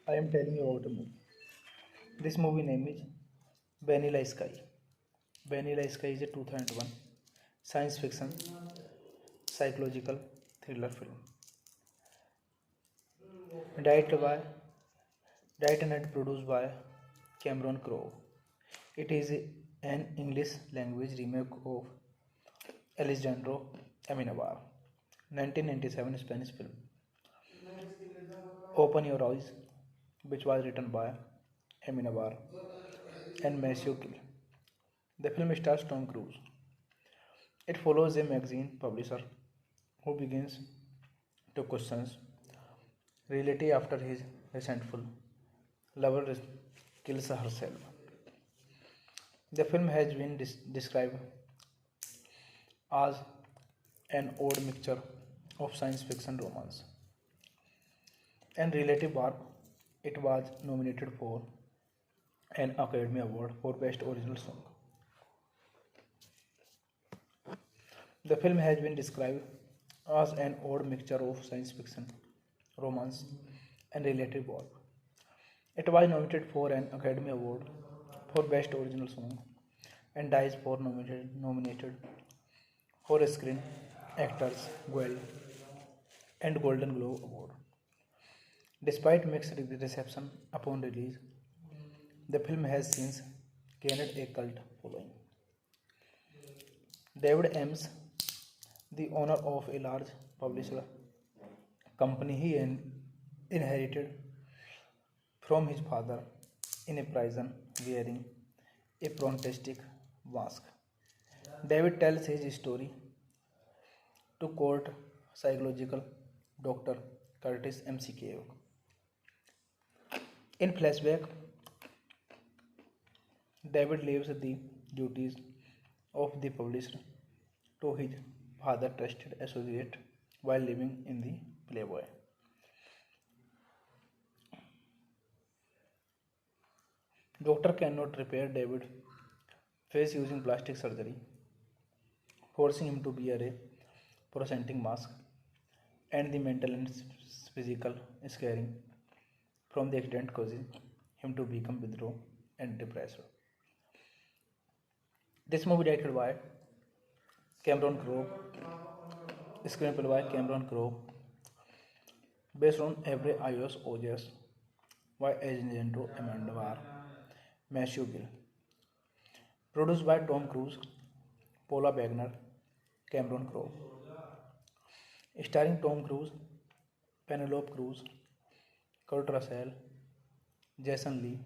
I am telling you about a movie. This movie name is Vanilla Sky. Vanilla Sky is a 2001 science fiction psychological thriller film. Directed by Directed and produced by Cameron Crowe. It is an English language remake of Alejandro Amenabar 1997 Spanish film Open Your Eyes, which was written by Amenabar and Matthew Gill. The film stars Tom Cruise. It follows a magazine publisher who begins to question reality after his resentful lover kills herself. The film has been described as an odd mixture of science fiction romance and relative warp. It was nominated for an Academy Award for Best Original Song. The film has been described as an odd mixture of science fiction, romance, and relative warp. It was nominated for an Academy Award for Best Original Song and DICE for nominated for Screen Actors Guild and Golden Globe Award. Despite mixed reception upon release, the film has since gained a cult following. David Ames, the owner of a large publisher company he inherited from his father in a prison wearing a prosthetic mask. David tells his story to court psychological Dr. Curtis McKeown. In flashback, David leaves the duties of the publisher to his father trusted associate while living in the Playboy. Doctor cannot repair David's face using plastic surgery, forcing him to wear a prosthetic mask, and the mental and physical scarring from the accident causes him to become withdrawn and depressed. This movie directed by Cameron Crowe, screenplay by Cameron Crowe, based on Every iOS OS by Alejandro Amenabar, Matthew Gill. Produced by Tom Cruise, Paula Wagner, Cameron Crowe. Starring Tom Cruise, Penelope Cruz, Kurt Russell, Jason Lee,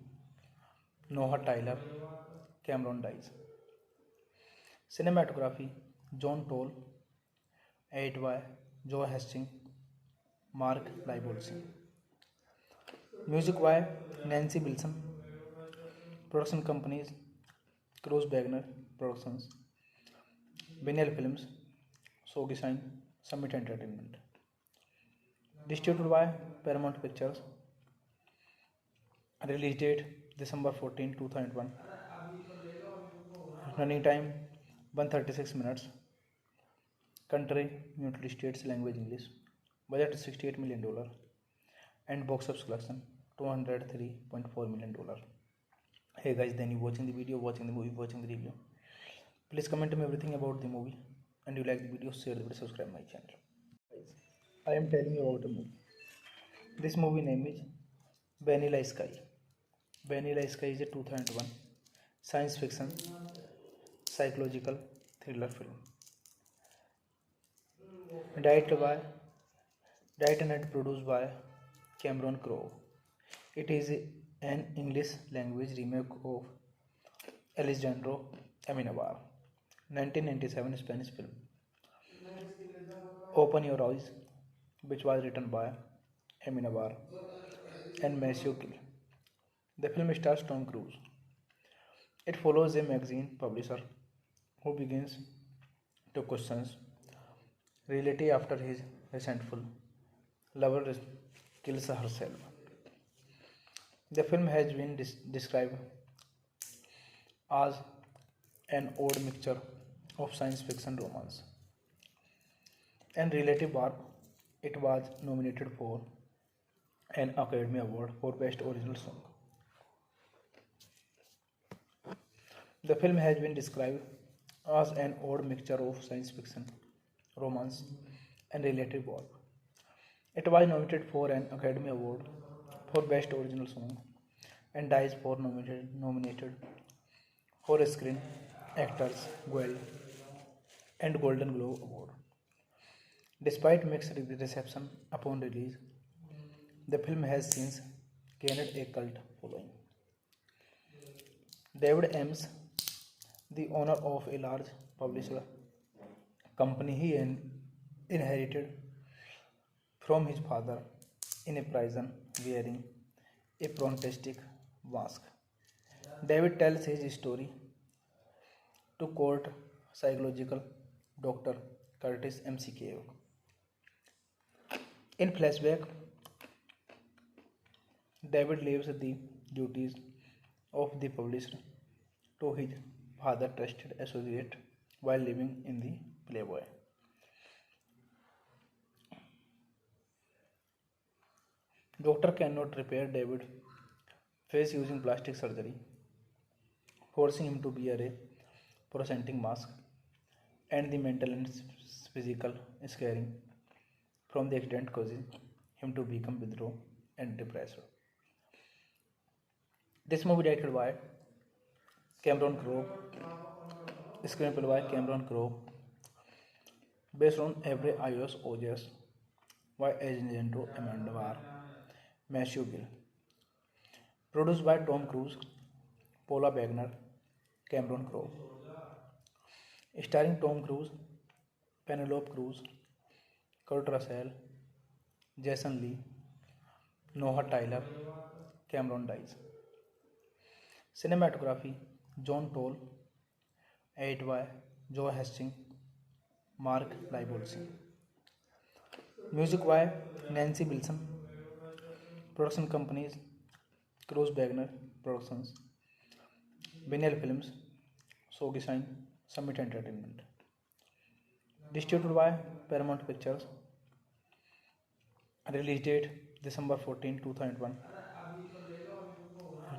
Noah Tyler, Cameron Diaz. Cinematography John Toll, edited by Joe Hastings, Mark Libolsi. Music by Nancy Wilson. Production companies Cruise Wagner Productions, Vinyl Films, Sogi Sign, Summit Entertainment. Distributed by Paramount Pictures. Release date December 14, 2001. Running time 136 minutes. Country United States, language English. Budget $68 million and box office collection $203.4 million. Hey guys, then you watching the video, watching the movie, watching the review. Please comment me everything about the movie, and you like the video, share the video, subscribe my channel. Guys, I am telling you about a movie. This movie name is Vanilla Sky. Vanilla Sky is a 2001 science fiction psychological thriller film. Directed and produced by Cameron Crowe. It is an English language remake of Alejandro Amenabar 1997 Spanish film Open Your Eyes, which was written by Amenabar and Matthew Gill. The film stars Tom Cruise. It follows a magazine publisher who begins to question reality after his resentful lover kills herself. The film has been described as an odd mixture of science fiction romance and relative warp. It was nominated for an Academy Award for Best Original Song. The film has been described as an odd mixture of science fiction, romance, and relative warp. It was nominated for an Academy Award for Best Original Song and Dice for nominated for Screen Actors Guild and Golden Globe Award. Despite mixed reception upon release, the film has since gained a cult following. David Ames, the owner of a large publisher company he inherited from his father in a prison wearing a prosthetic mask. David tells his story to court psychological Dr. Curtis McCabe. In flashback, David leaves the duties of the publisher to his father trusted associate while living in the Playboy. Doctor cannot repair David face using plastic surgery, forcing him to wear a prosthetic mask, and the mental and physical scarring from the accident causes him to become withdrawn and depressed. This movie directed by Cameron Crowe, screenplay by Cameron Crowe, based on Every iOS OS by Alejandro Amendovar, Matthew Gill, produced by Tom Cruise, Paula Wagner, Cameron Crowe, starring Tom Cruise, Penelope Cruz, Kurt Russell, Jason Lee, Noah Tyler, Cameron Diaz. Cinematography John Toll, edited by Joe Hastings, Mark Libolsi. Music by Nancy Wilson. Production companies Cruise Wagner Productions, Vinyl Films, Sogi Sign, Summit Entertainment. Distributed by Paramount Pictures. Release date December 14, 2001.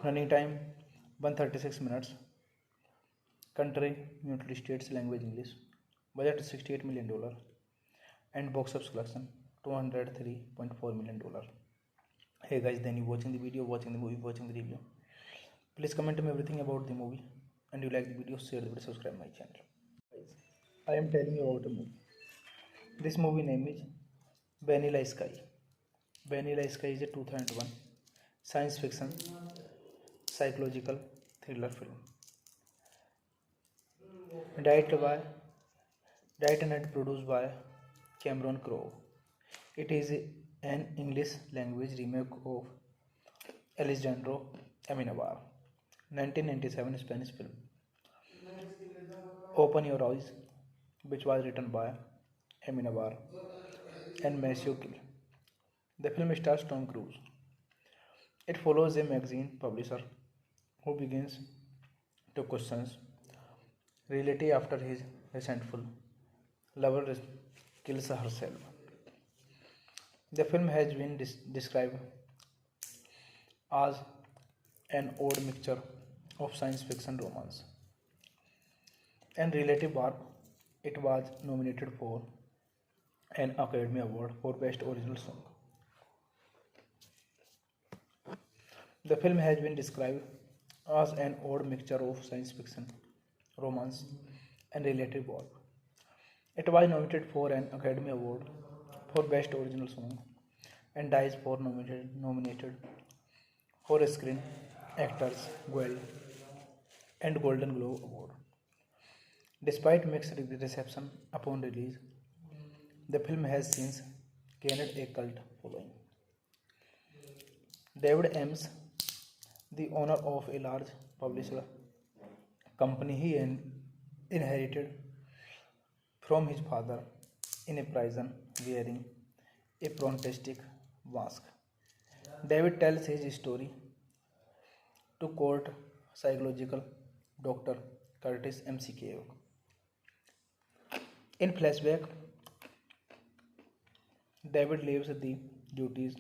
Running time 136 minutes. Country United States, language English. Budget $68 million and box office collection $203.4 million. Hey guys, then you watching the video, watching the movie, watching the review. Please comment me everything about the movie, and you like the video, share the video, subscribe my channel. Guys, I am telling you about a movie. This movie name is Vanilla Sky. Vanilla Sky is a 2001 science fiction psychological thriller film. Directed and produced by Cameron Crowe. It is an English language remake of Alejandro Amenabar 1997 Spanish film Open Your Eyes, which was written by Amenabar and Matthew Gill. The film stars Tom Cruise. It follows a magazine publisher who begins to question reality after his resentful lover kills herself. The film has been described as an odd mixture of science fiction, romance, and relative warp. It was nominated for an Academy Award for Best Original Song. The film has been described as an odd mixture of science fiction, romance, and relative warp. It was nominated for an Academy Award for Best Original Song and Dice for nominated for Screen Actors Guild and Golden Globe Award. Despite mixed reception upon release, the film has since gained a cult following. David Ames, the owner of a large publisher company he inherited from his father in a prison wearing a prosthetic mask. David tells his story to court psychological Dr. Curtis McCabe. In flashback, David leaves the duties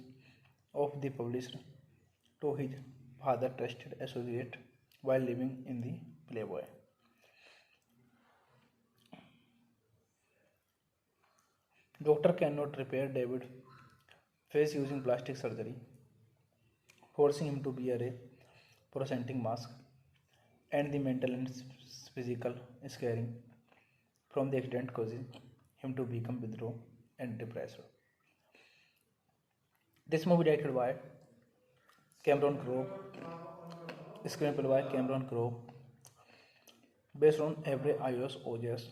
of the publisher to his father trusted associate while living in the Playboy. Doctor cannot repair David face using plastic surgery, forcing him to wear a prosthetic mask, and the mental and physical scarring from the accident causes him to become withdrawn and depressed. This movie directed by Cameron Crowe, screenplay by Cameron Crowe, based on Every iOS OJS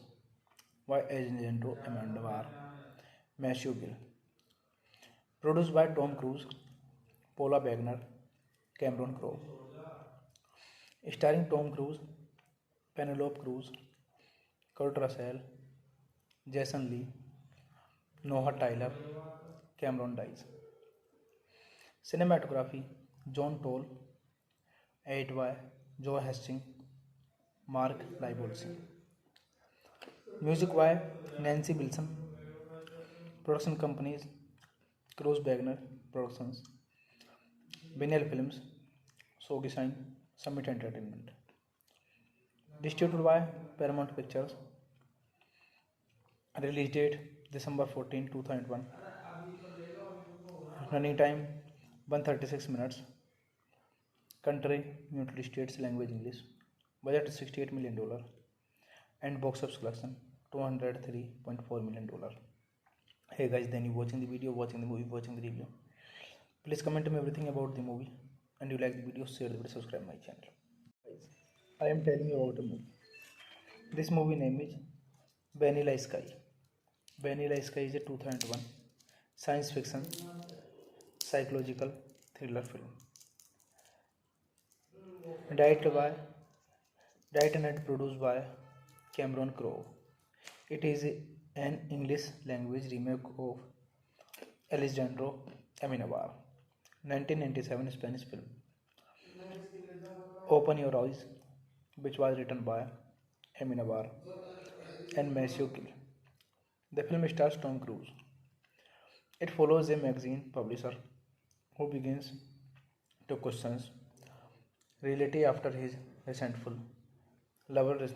by Alejandro Amendovar, Matthew Gill, produced by Tom Cruise, Paula Wagner, Cameron Crowe, starring Tom Cruise, Penelope Cruz, Kurt Russell, Jason Lee, Noah Tyler, Cameron Diaz. Cinematography John Toll, edited by Joe Hastings, Mark Libolsi. Music by Nancy Wilson. Production companies Cruise Wagner Productions, Vinyl Films, Sogi Sign, Summit Entertainment. Distributed by Paramount Pictures. Release date December 14, 2001. Running time 136 minutes. Country United States, language English. Budget $68 million and box office collection $203.4 million. Hey guys, then you watching the video, watching the movie, watching the review. Please comment me everything about the movie, and you like the video, share the video, subscribe my channel. Guys, I am telling you about a movie. This movie name is Vanilla Sky. Vanilla Sky is a 2001 science fiction psychological thriller film. Directed and produced by Cameron Crowe. It is an English language remake of Alejandro Amenabar 1997 Spanish film Open Your Eyes, which was written by Amenabar and Matthew Gill. The film stars Tom Cruise. It follows a magazine publisher who begins to question reality after his resentful lover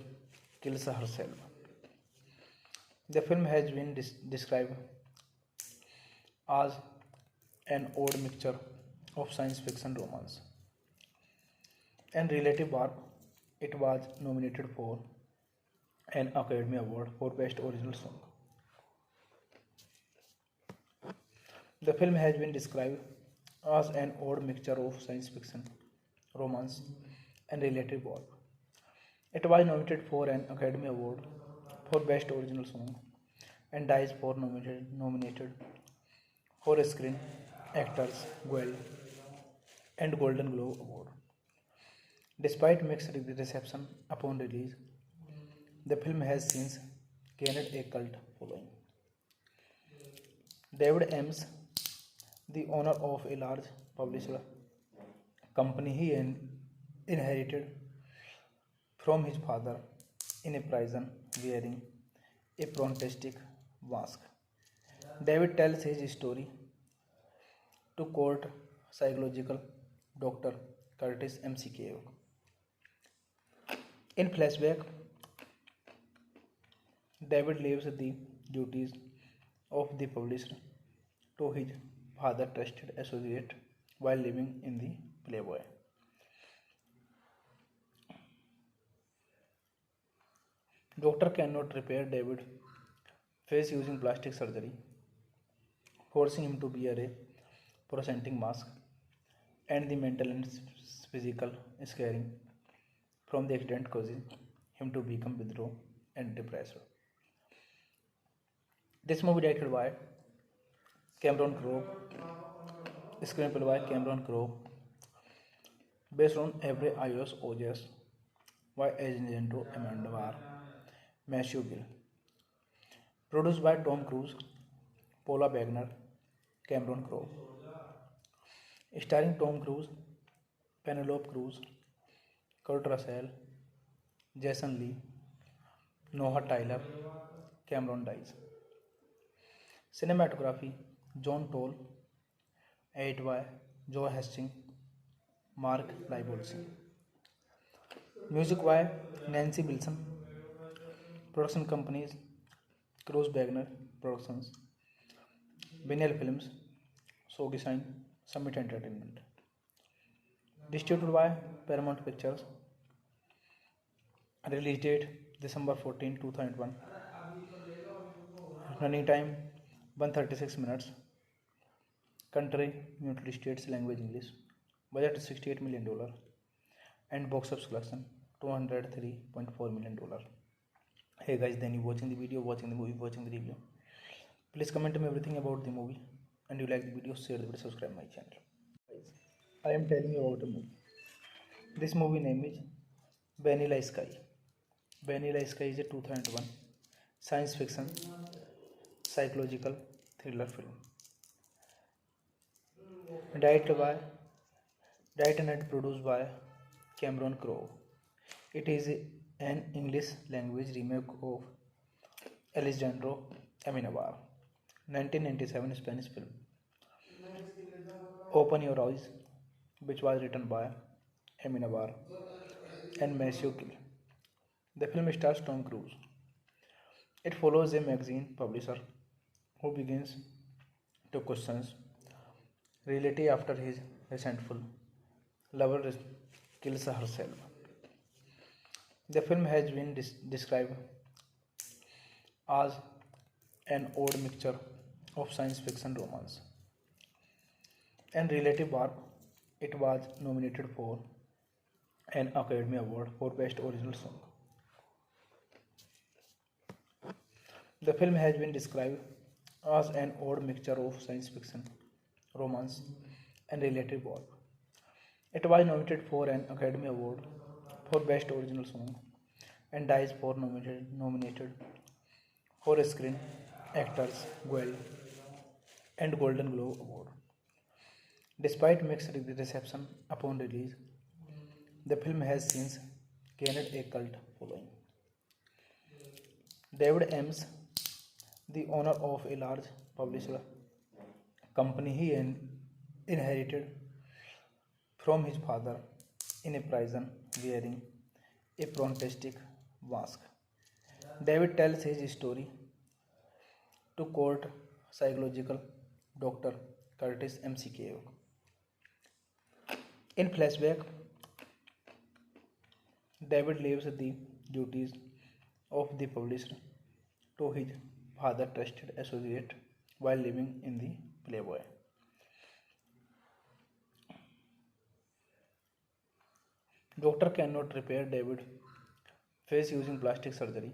kills herself. The film has been described as an odd mixture of science fiction romance and relative warp. It was nominated for an Academy Award for Best Original Song. The film has been described as an odd mixture of science fiction, romance, and relative warp. It was nominated for an Academy Award for Best Original Song and Dice for nominated for Screen Actors Guild and Golden Globe Award. Despite mixed reception upon release, the film has since gained a cult following. David Ames, the owner of a large publisher company he inherited from his father in a prison wearing a prosthetic mask. David tells his story to court psychological Dr. Curtis McKay. In flashback, David leaves the duties of the publisher to his father trusted associate while living in the Playboy. Doctor cannot repair David face using plastic surgery, forcing him to wear a prosthetic mask, and the mental and physical scarring from the accident causes him to become withdrawn and depressed. This movie directed by Cameron Crowe, screenplay by Cameron Crowe, based on Every iOS OJS by Alejandro Amendovar, Matthew Gill, produced by Tom Cruise, Paula Wagner, Cameron Crowe, starring Tom Cruise, Penelope Cruz, Kurt Russell, Jason Lee, Noah Tyler, Cameron Diaz. Cinematography John Toll, 8 by Joe Hastings, Mark Libolsi. Music by Nancy Wilson. Production companies Cruz Wagner Productions, Vinyl Films, Sogi Sign, Summit Entertainment. Distributed by Paramount Pictures. Release date December 14, 2001. Running time 136 minutes. Country United States, language English. Budget $68 million and box office collection $203.4 million. Hey guys, then you watching the video, watching the movie, watching the review. Please comment me everything about the movie, and you like the video, share the video, subscribe my channel. Guys, I am telling you about a movie. This movie name is Vanilla Sky. Vanilla Sky is a 2001 science fiction psychological thriller film. Directed and produced by Cameron Crowe. It is an English language remake of Alejandro Amenabar 1997 Spanish film Open Your Eyes, which was written by Amenabar and Maceo Kill. The film stars Tom Cruise. It follows a magazine publisher who begins to question reality after his resentful lover kills herself. The film has been described as an odd mixture of science fiction romance and relative warp. It was nominated for an Academy Award for Best Original Song. The film has been described as an odd mixture of science fiction, romance, and relative warp. It was nominated for an Academy Award for Best Original Song and DICE for nominated for Screen Actors Guild and Golden Globe Award. Despite mixed reception upon release, the film has since gained a cult following. David Ames, the owner of a large publisher company he inherited from his father in a prison wearing a prosthetic mask. David tells his story to court psychological Dr. Curtis McKeown. In flashback, David leaves the duties of the publisher to his father trusted associate while living in the Playboy. Doctor cannot repair David's face using plastic surgery,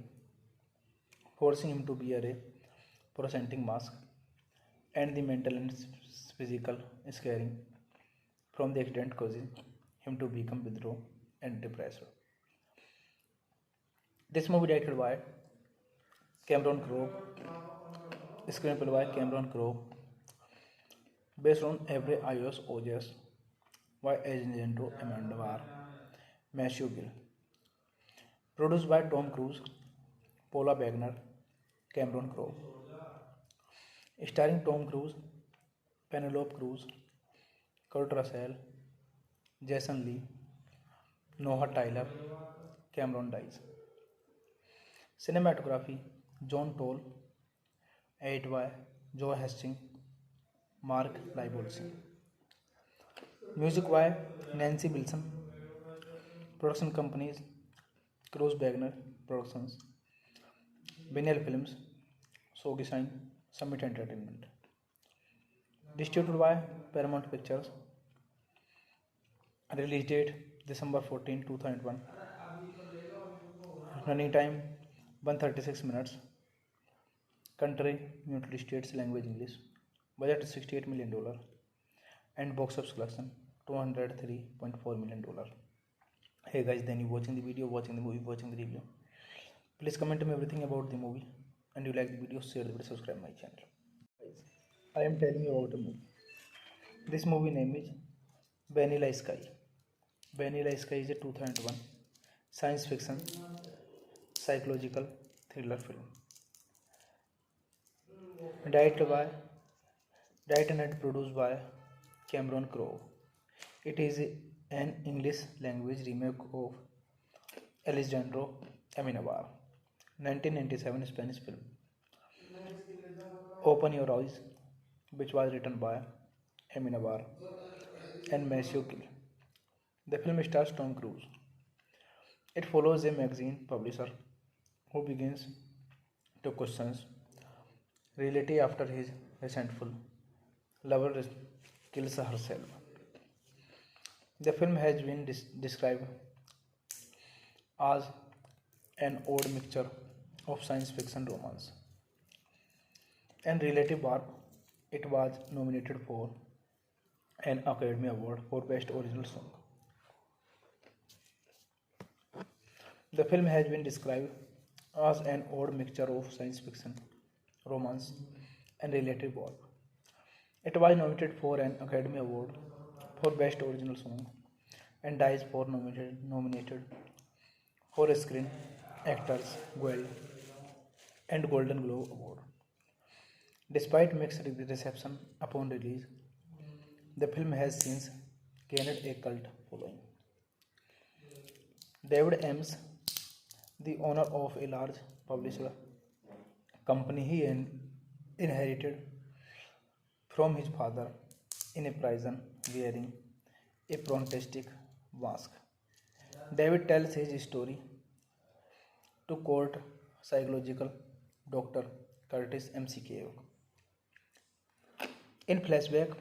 forcing him to wear a prosthetic mask, and the mental and physical scarring from the accident causes him to become withdrawn and depressed. This movie directed by Cameron Crowe, screenplay by Cameron Crowe, based on Every iOS OS by Alejandro Amenabar, Maceo Kill. Produced by Tom Cruise, Paula Wagner, Cameron Crowe. Starring Tom Cruise, Penelope Cruz, Kurt Russell, Jason Lee, Noah Tyler, Cameron Diaz. Cinematography John Toll, 8 by Joe Hastings, Mark Libolsi. Music by Nancy Wilson. Production companies Cruz Wagner Productions, Vinyl Films, Sogi Sign, Summit Entertainment. Distributed by Paramount Pictures. Release date December 14, 2001. Running time 136 minutes. Country United States, language English. Budget $68 million and box office collection $203.4 million. Hey guys, then you watching the video, watching the movie, watching the review. Please comment me everything about the movie, and you like the video, share the video, subscribe my channel. Guys, I am telling you about a movie. This movie name is Vanilla Sky. Vanilla Sky is a 2001 science fiction psychological thriller film. Directed and produced by Cameron Crowe. It is an English language remake of Alejandro Amenabar, 1997 Spanish film. Open Your Eyes, which was written by Amenabar and Maceo Kill. The film stars Tom Cruise. It follows a magazine publisher who begins to question reality after his resentful lover kills herself. The film has been described as an odd mixture of science fiction romance and relative warp. It was nominated for an Academy Award for Best Original Song. The film has been described as an odd mixture of science fiction, romance, and relative warp. It was nominated for an Academy Award for Best Original Song and Dice for nominated for a Screen Actors Guild and Golden Globe Award. Despite mixed reception upon release, the film has since gained a cult following. David Ames, the owner of a large publisher company he inherited from his father in a prison wearing a prosthetic mask. David tells his story to court psychological Dr. Curtis McCabe. In flashback,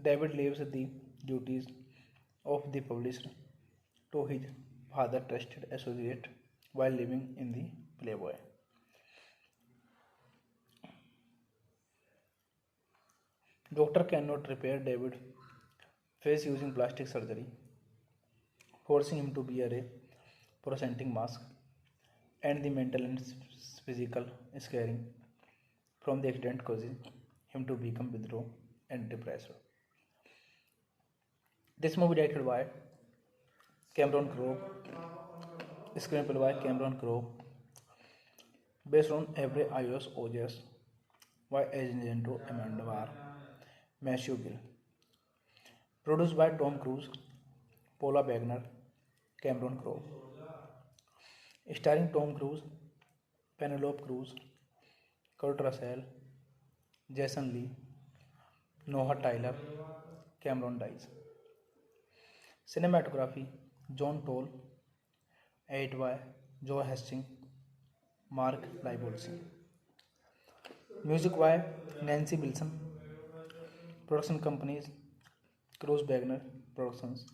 David leaves the duties of the publisher to his father trusted associate while living in the Playboy. Doctor cannot repair David face using plastic surgery, forcing him to wear a prosthetic mask, and the mental and physical scarring from the accident causes him to become withdrawn and depressed. This movie directed by Cameron Crowe, screenplay by Cameron Crowe, based on Every iOS OS by Alejandro Amenabar, Maceo Gill. Produced by Tom Cruise, Paula Wagner, Cameron Crowe. Starring Tom Cruise, Penelope Cruz, Kurt Russell, Jason Lee, Noah Tyler, Cameron Diaz. Cinematography, John Toll, edited by Joe Hastings, Mark Libolsi. Music by Nancy Wilson. Production companies, Cruise Wagner Productions,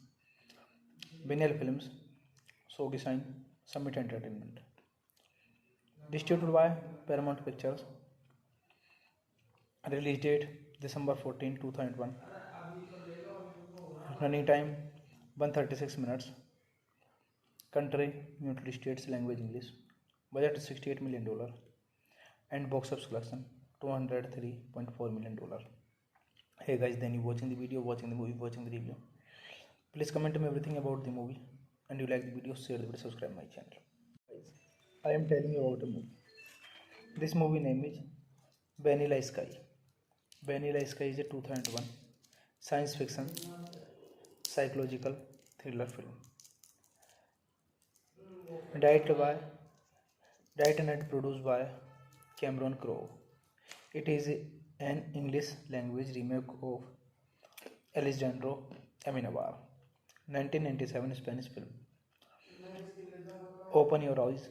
Vinyl Films, Sogi Sign, Summit Entertainment. Distributed by Paramount Pictures. Release date December 14, 2001. Running time 136 minutes. Country United States, language English. Budget $68 million and box office collection $203.4 million. Hey guys, then you watching the video, watching the movie, watching the review. Please comment me everything about the movie, and you like the video, share the video, subscribe my channel. Guys, I am telling you about a movie. This movie name is Vanilla Sky. Vanilla Sky is a 2001 science fiction psychological thriller film. Directed and produced by Cameron Crowe. It is an English language remake of Alejandro Amenabar, 1997 Spanish film. Open Your Eyes,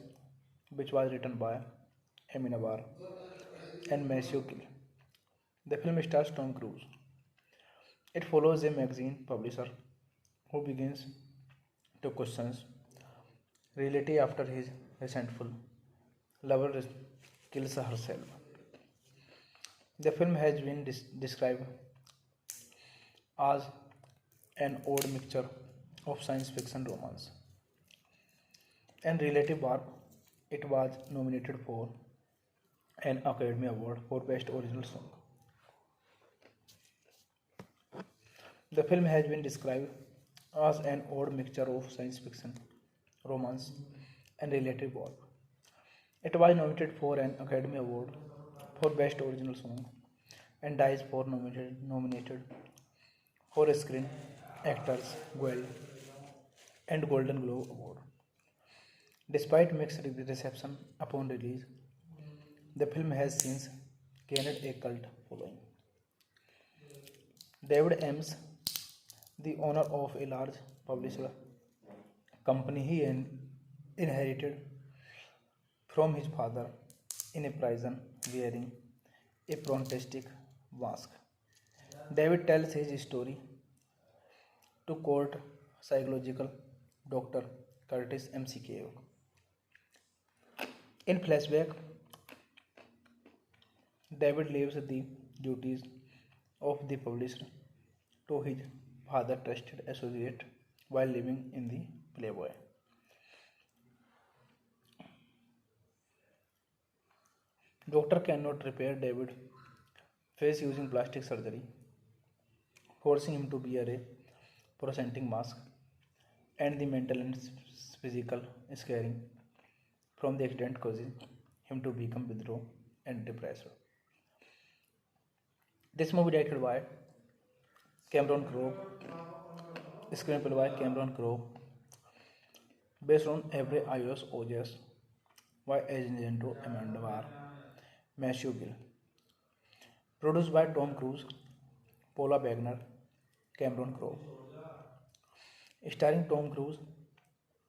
which was written by Amenabar and Maceo Kill. The film stars Tom Cruise. It follows a magazine publisher who begins to question reality after his resentful lover kills herself. The film has been described as an odd mixture of science fiction romance and relative warp. It was nominated for an Academy Award for Best Original Song. The film has been described as an odd mixture of science fiction, romance, and relative warp. It was nominated for an Academy Award for Best Original Song and dies for nominated for Screen Actors Guild and Golden Globe Award. Despite mixed reception upon release, the film has since gained a cult following. David Ames, the owner of a large publisher company he inherited from his father in a prison wearing a prosthetic mask. David tells his story to court psychological Dr. Curtis McKay. In flashback, David leaves the duties of the publisher to his father trusted associate while living in the Playboy. Doctor cannot repair David face using plastic surgery, forcing him to wear a prosthetic mask, and the mental and physical scarring from the accident causes him to become withdrawn and depressed. This movie directed by Cameron Crowe, screenplay by Cameron Crowe, based on Every iOS OS by Alejandro Amendovar, Matthew Gill, produced by Tom Cruise, Paula Wagner, Cameron Crowe, starring Tom Cruise,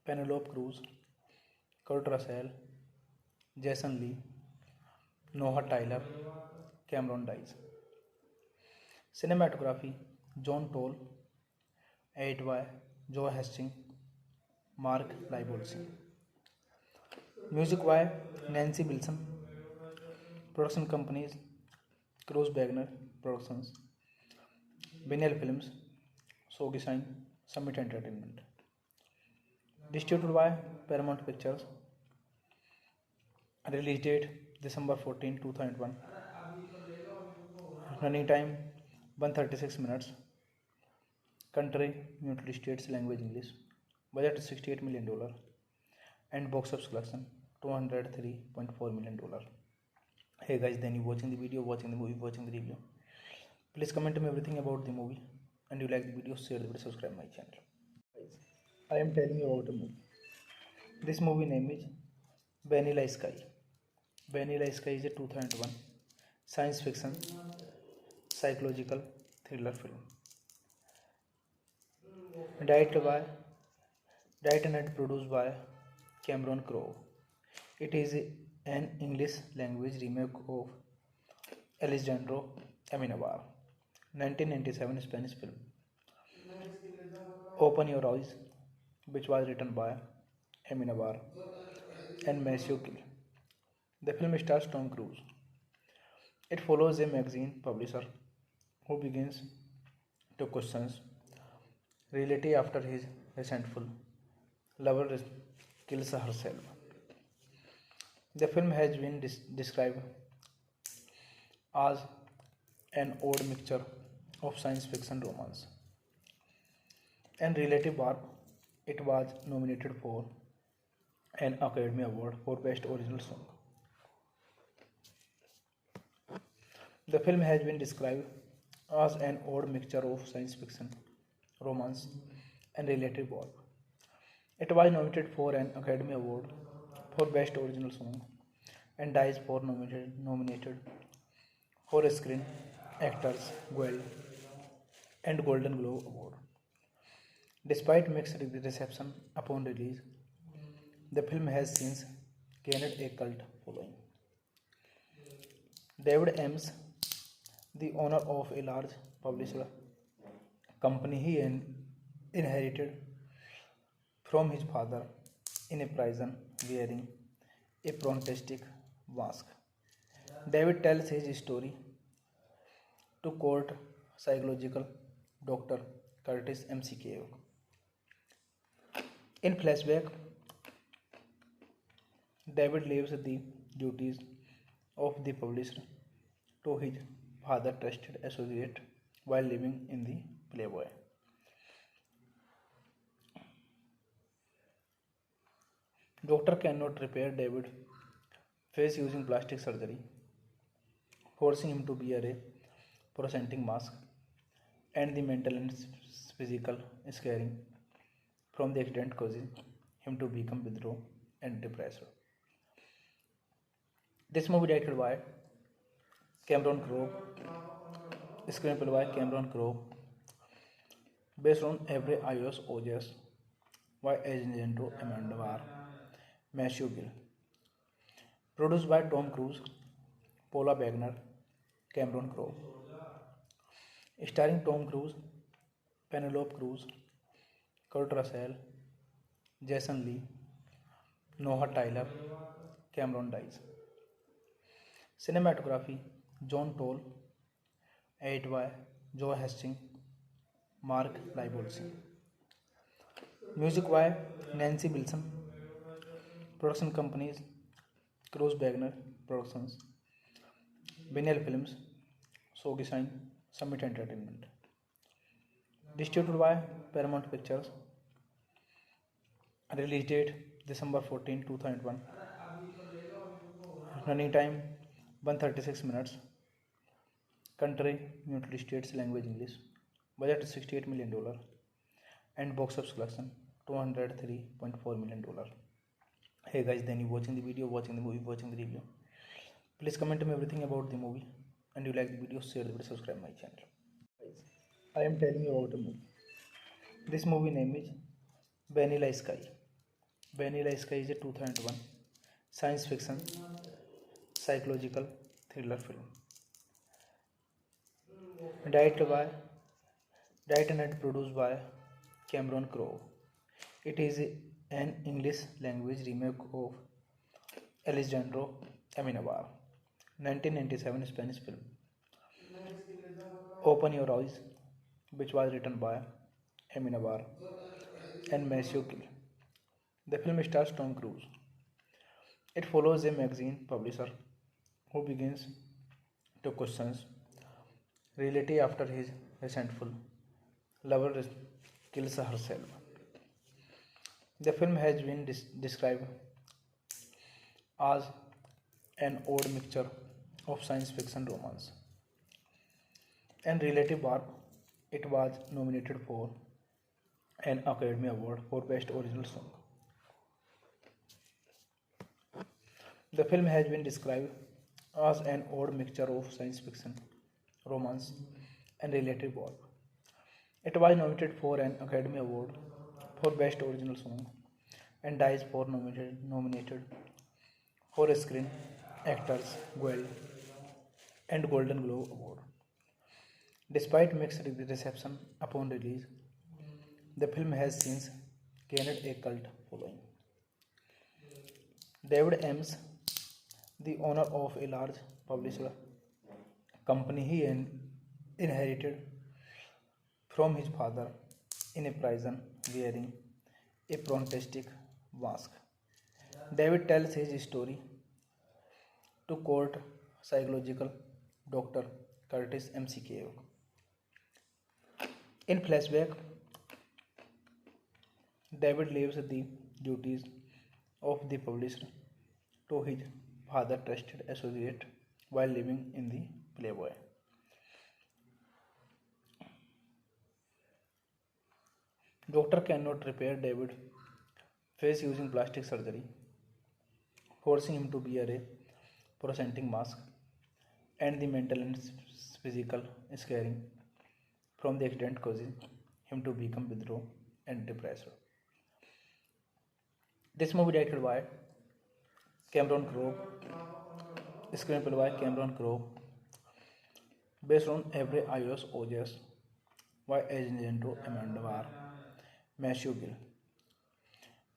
Penelope Cruz, Kurt Russell, Jason Lee, Noah Tyler, Cameron Diaz. Cinematography John Toll, edited by Joe Hastings, Mark Libolsi. Music by Nancy Wilson. Production companies Cruise Wagner Productions, Vinyl Films, Sogi Sign, Summit Entertainment. Distributed by Paramount Pictures. Release date December 14, 2001. Running time 136 minutes. Country United States, language English. Budget $68 million and box office collection $203.4 million. Hey guys, then you watching the video, watching the movie, watching the review. Please comment me everything about the movie, and you like the video, share the video, subscribe my channel. Guys, I am telling you about a movie. This movie name is Vanilla Sky. Vanilla Sky is a 2001 science fiction psychological thriller film. Directed and produced by Cameron Crowe. It is an English language remake of Alejandro Amenabar 1997 Spanish film Open Your Eyes, which was written by Amenabar and Matthew Gill. The film stars Tom Cruise. It follows a magazine publisher who begins to question reality after his resentful lover kills herself. The film has been described as an odd mixture of science fiction romance and relative warp. It was nominated for an Academy Award for Best Original Song. The film has been described as an odd mixture of science fiction, romance, and relative warp. It was nominated for an Academy Award for Best Original Song and dies for nominated for Screen Actors Guild and Golden Globe Award. Despite mixed reception upon release, the film has since gained a cult following. David Ames, the owner of a large publisher company he inherited from his father in a prison wearing a prosthetic mask. David tells his story to court psychological Dr. Curtis McKay. In flashback, David leaves the duties of the publisher to his father trusted associate while living in the Playboy. Doctor cannot repair David face using plastic surgery, forcing him to wear a presenting mask, and the mental and physical scarring from the accident causing him to become withdrawn and depressed. This movie directed by Cameron Crowe, screenplay by Cameron Crowe, based on every iOS OJS by Agento Amendovar, Matthew Gill, produced by Tom Cruise, Paula Wagner, Cameron Crowe, starring Tom Cruise, Penelope Cruz, Kurt Russell, Jason Lee, Noah Tyler, Cameron Diaz. Cinematography John Toll, edited by Joe Hastings, Mark Libolsi. Music by Nancy Wilson. Production companies Cruise Wagner Productions, Vinyl Films, Sogi Sign, Summit Entertainment. Distributed by Paramount Pictures. Release date December 14, 2001. Running time 136 minutes. Country United States, language English. Budget $68 million and box office collection $203.4 million. Hey guys, then you watching the video, watching the movie, watching the review. Please comment me everything about the movie, and you like the video, share the video, subscribe my channel. Guys, I am telling you about a movie. This movie name is Vanilla Sky. Vanilla Sky is a 2001 science fiction psychological thriller film. Directed and produced by Cameron Crowe. It is an English language remake of Alejandro Amenabar 1997 Spanish film Open Your Eyes, which was written by Amenabar and Matthew Gill. The film stars Tom Cruise. It follows a magazine publisher who begins to question reality after his resentful lover kills herself. The film has been described as an odd mixture of science fiction, romance, and relative warp. It was nominated for an Academy Award for Best Original Song. The film has been described as an odd mixture of science fiction, romance, and relative warp. It was nominated for an Academy Award for Best Original Song and Dice for nominated for a Screen Actors Guild and Golden Globe Award. Despite mixed reception upon release, the film has since gained a cult following. David Ames, the owner of a large publisher company he inherited from his father in a prison wearing a prosthetic mask. David tells his story to court psychological Dr. Curtis McCabe. In flashback, David leaves the duties of the publisher to his father trusted associate while living in the Playboy. Doctor cannot repair David's face using plastic surgery, forcing him to wear a prosthetic mask, and the mental and physical scarring from the accident causing him to become withdrawn and depressed. This movie directed by Cameron Crowe, screenplay by Cameron Crowe, based on every iOS OJS by Agento Amendovar, Matthew Gill,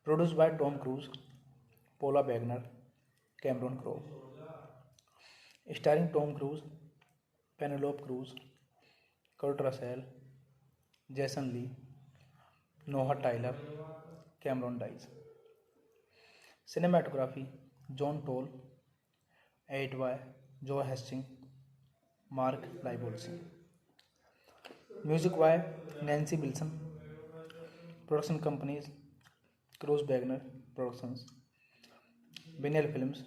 produced by Tom Cruise, Paula Wagner, Cameron Crowe, starring Tom Cruise, Penelope Cruz, Kurt Russell, Jason Lee, Noah Tyler, Cameron Diaz. Cinematography John Toll, edited by Joe Hastings, Mark Libolsi. Music by Nancy Wilson. Production companies Cruise Wagner Productions, Vinyl Films,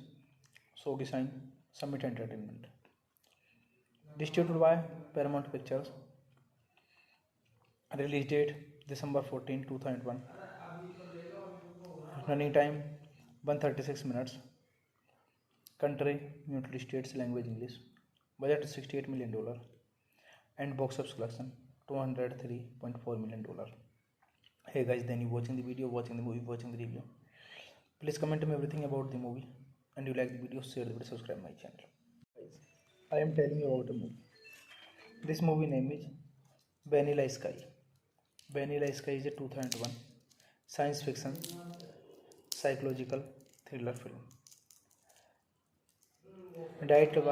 Sogi Sign, Summit Entertainment. Distributed by Paramount Pictures. Release date December 14, 2001. Running time 136 minutes. Country United States, language English. Budget $68 million and box office collection $203.4 million. Hey guys, then you watching the video, watching the movie, watching the review. Please comment me everything about the movie, and you like the video, share the video, subscribe my channel. Guys, I am telling you about a movie. This movie name is Vanilla Sky. Vanilla Sky is a 2001 science fiction psychological thriller film. Directed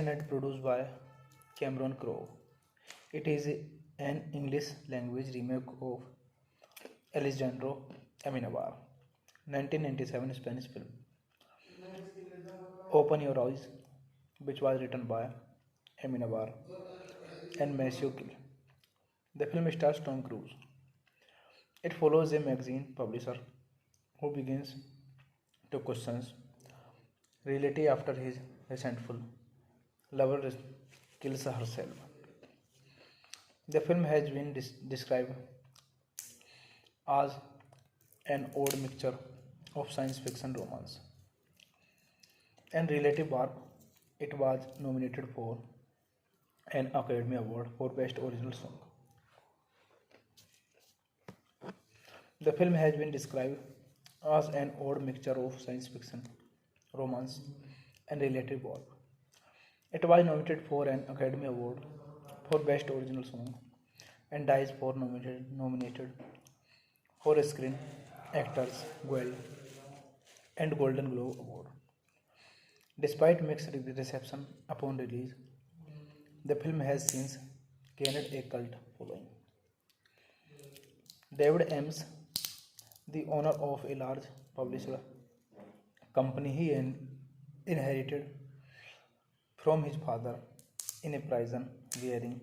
and produced by Cameron Crowe. It is an English language remake of Alejandro Amenabar 1997 Spanish film Open Your Eyes, which was written by Amenabar and Maceo Kill. The film stars Tom Cruise. It follows a magazine publisher who begins to question reality after his resentful lover kills herself. The film has been described as an odd mixture of science fiction, romance, and relative warp. It was nominated for an Academy Award for Best Original Song. The film has been described as an odd mixture of science fiction, romance, and relative warp. It was nominated for an Academy Award for Best Original Song and DICE for nominated for a Screen Actors Guild and Golden Globe Award. Despite mixed reception upon release, the film has since gained a cult following. David Ames, the owner of a large publisher company he inherited from his father in a prison wearing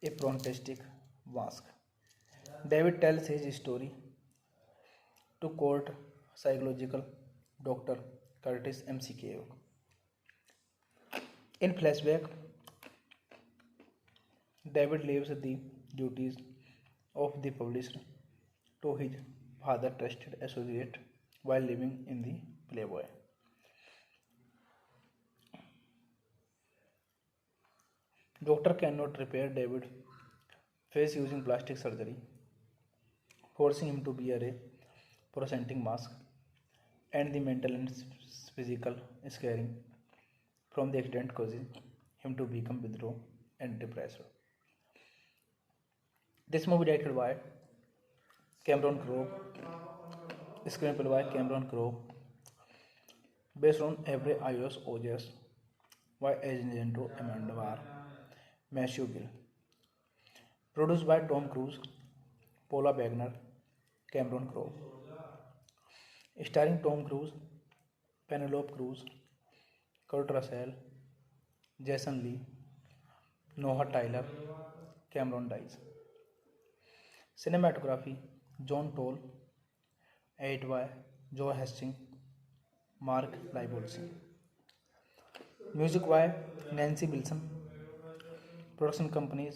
a prosthetic mask. David tells his story to court psychological Dr. Curtis McKay. In flashback, David leaves the duties of the publisher to his father trusted associate while living in the Playboy. Doctor cannot repair David's face using plastic surgery, forcing him to wear a prosthetic mask, and the mental and physical scarring from the accident causes him to become withdrawn and depressed. This movie directed by Cameron Crowe, screenplay by Cameron Crowe, based on Every iOS OS by Alejandro Amenabar, Maceo Gill. Produced by Tom Cruise, Paula Wagner, Cameron Crowe. Starring Tom Cruise, Penelope Cruz, Kurt Russell, Jason Lee, Noah Tyler, Cameron Diaz. Cinematography, John Toll. Edited by Joe Hastings, Mark Libolsi. Music by Nancy Wilson. Production companies,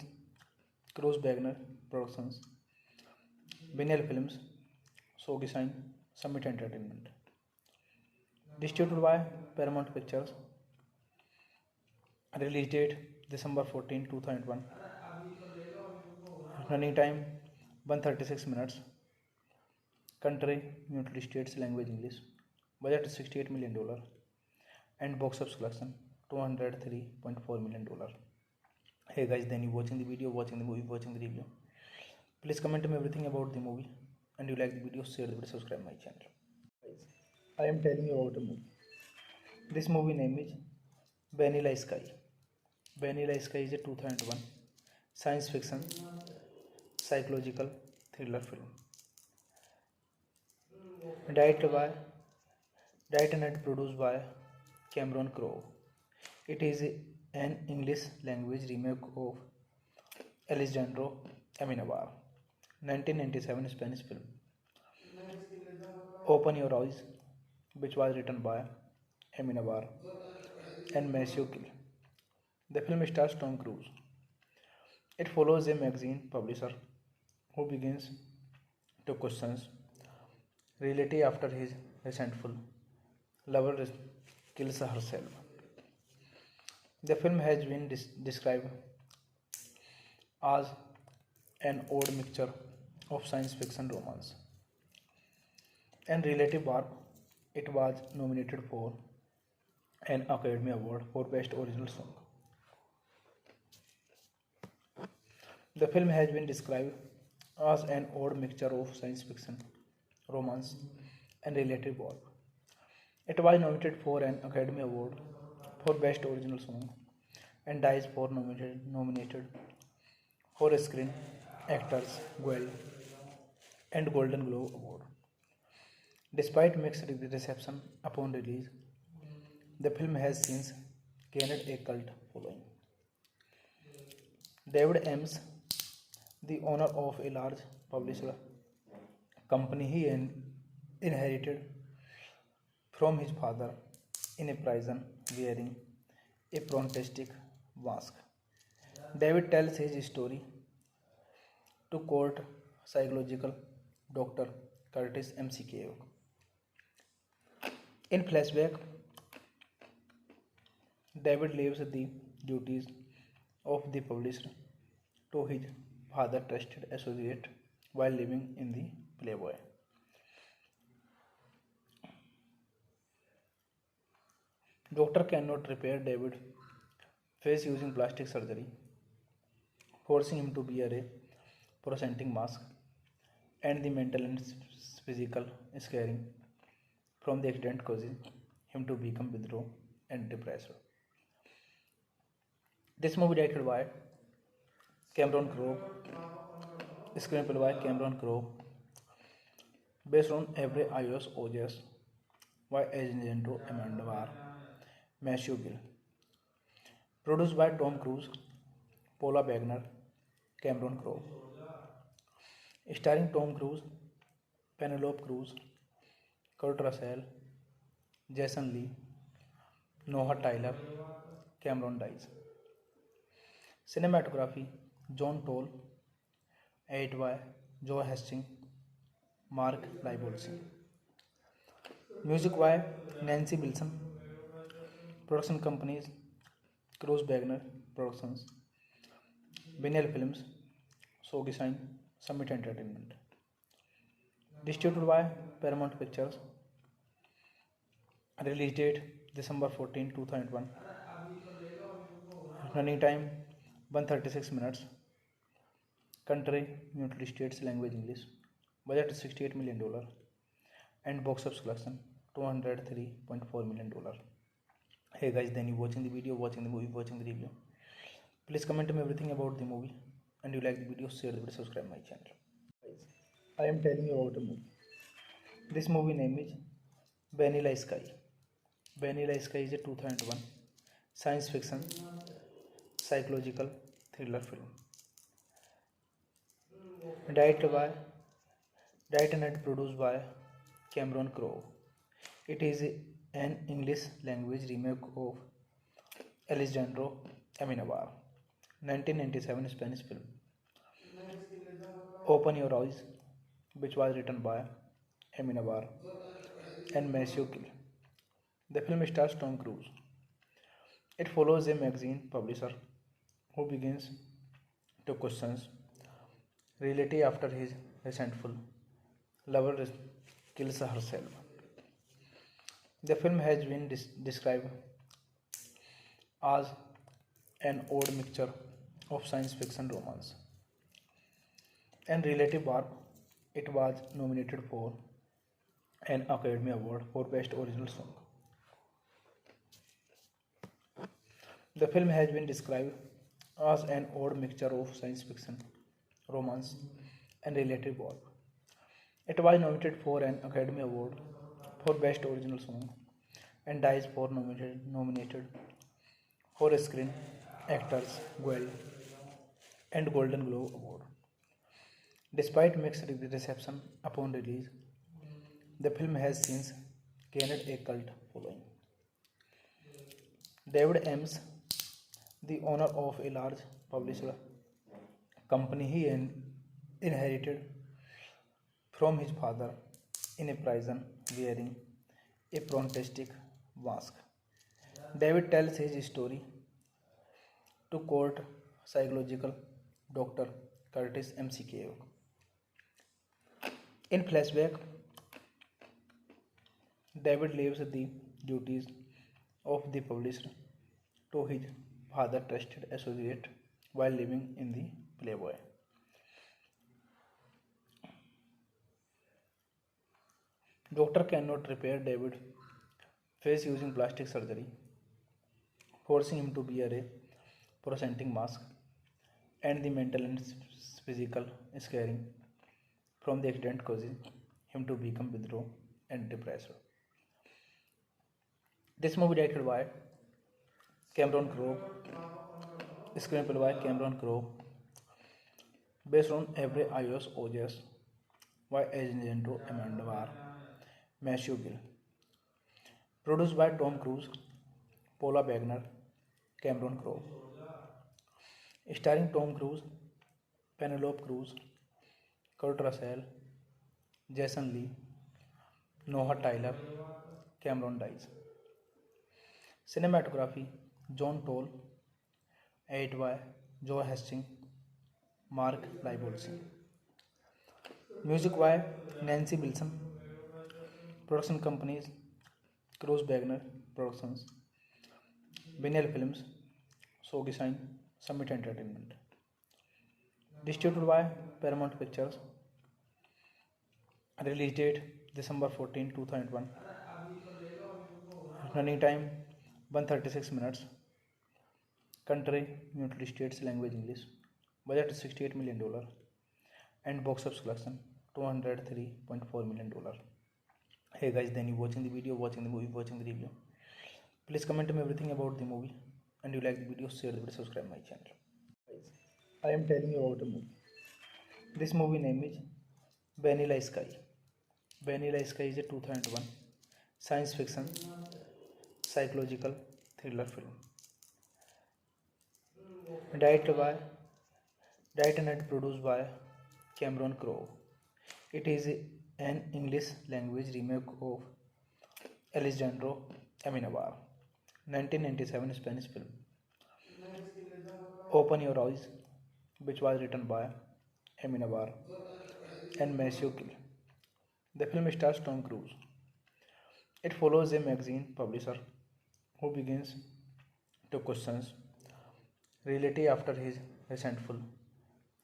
Cruise Wagner Productions, Vinyl Films, Sogi Sign, Summit Entertainment. Distributed by Paramount Pictures. Release date December 14, 2001. Running time 136 minutes. Country United States, language English. Budget $68 million and box office collection $203.4 million. Hey guys, then you watching the video, watching the movie, watching the review. Please comment me everything about the movie, and you like the video, share the video, subscribe my channel. Guys, I am telling you about a movie. This movie name is Vanilla Sky. Vanilla Sky is a 2001 science fiction psychological thriller film. Directed and produced by Cameron Crowe. It is an English language remake of Alejandro Amenabar 1997 Spanish film Open Your Eyes, which was written by Amenabar and Maceo Kill. The film stars Tom Cruise. It follows a magazine publisher who begins to question reality after his resentful lover kills herself. The film has been described as an odd mixture of science fiction romance and relative warp. It was nominated for an Academy Award for Best Original Song. The film has been described as an odd mixture of science fiction, romance, and relative warp. It was nominated for an Academy Award for Best Original Song and DICE for nominated for Screen Actors Guild and Golden Globe Award. Despite mixed reception upon release, the film has since gained a cult following. David Ames, the owner of a large publisher company he inherited from his father in a prison wearing a prosthetic mask. David tells his story to court psychological Dr. Curtis McKeown. In flashback, David leaves the duties of the publisher to his father trusted associate while living in the Playboy. Doctor cannot repair David's face using plastic surgery, forcing him to wear a prosthetic mask, and the mental and physical scarring from the accident causes him to become withdrawn and depressed. This movie directed by Cameron Crowe, screenplay by Cameron Crowe, based on Every iOS OS by Alejandro Amendovar, Matthew Gill, produced by Tom Cruise, Paula Wagner, Cameron Crowe, starring Tom Cruise, Penelope Cruz, Kurt Russell, Jason Lee, Noah Tyler, Cameron Diaz. Cinematography John Toll, edited by Joe Hastings, Mark Libolsi. Music by Nancy Wilson. Production companies Cruise Wagner Productions, Vinyl Films, Sogi Sign, Summit Entertainment. Distributed by Paramount Pictures. Release date December 14, 2001. Running time 136 minutes. Country United States, language English. Budget $68 million and box office collection $203.4 million. Hey guys, then you watching the video, watching the movie, watching the review. Please comment me everything about the movie, and you like the video, share the video, subscribe my channel. Guys, I am telling you about a movie. This movie name is Vanilla Sky. Vanilla Sky is a 2001 science fiction psychological thriller film. Directed and produced by Cameron Crowe. It is an English language remake of Alejandro Amenabar 1997 Spanish film Open Your Eyes, which was written by Amenabar and Matthew Gill. The film stars Tom Cruise. It follows a magazine publisher who begins to question reality after his resentful lover kills herself. The film has been described as an odd mixture of science fiction romance and relative warp. It was nominated for an Academy Award for Best Original Song. The film has been described as an odd mixture of science fiction, romance, and relative warp. It was nominated for an Academy Award for Best Original Song and DICE for nominated for Screen Actors Guild and Golden Globe Award. Despite mixed reception upon release, the film has since gained a cult following. David Ames, the owner of a large publisher company he inherited from his father in a prison wearing a prosthetic mask. David tells his story to court psychological Dr. Curtis McKeown. In flashback, David leaves the duties of the publisher to his father trusted associate while living in the Playboy. Doctor cannot repair David's face using plastic surgery, forcing him to wear a prosthetic mask, and the mental and physical scarring from the accident causes him to become withdrawn and depressed. This movie directed by Cameron Crowe, screenplay by Cameron Crowe, based on every iOS OJS by Alejandro Amendovar, Matthew Gill, produced by Tom Cruise, Paula Wagner, Cameron Crowe, starring Tom Cruise, Penelope Cruz, Kurt Russell, Jason Lee, Noah Tyler, Cameron Diaz. Cinematography John Toll, edited by Joe Hastings, Mark Libolsi. Music by Nancy Wilson. Production companies Cruise Wagner Productions, Vinyl Films, Sogi Sign, Summit Entertainment. Distributed by Paramount Pictures. Release date December 14, 2001. Running time 136 minutes. Country United States, language English. Budget $68 million and box office collection $203.4 million. Hey guys, then you watching the video, watching the movie, watching the review. Please comment me everything about the movie, and you like the video, share the video, subscribe my channel. Guys, I am telling you about a movie. This movie name is Vanilla Sky. Vanilla Sky is a 2001 science fiction psychological thriller film. Directed and produced by Cameron Crowe. It is an English language remake of Alejandro Amenabar 1997 Spanish film Open Your Eyes, which was written by Amenabar and Matthew Gill. The film stars Tom Cruise. It follows a magazine publisher who begins to question reality after his resentful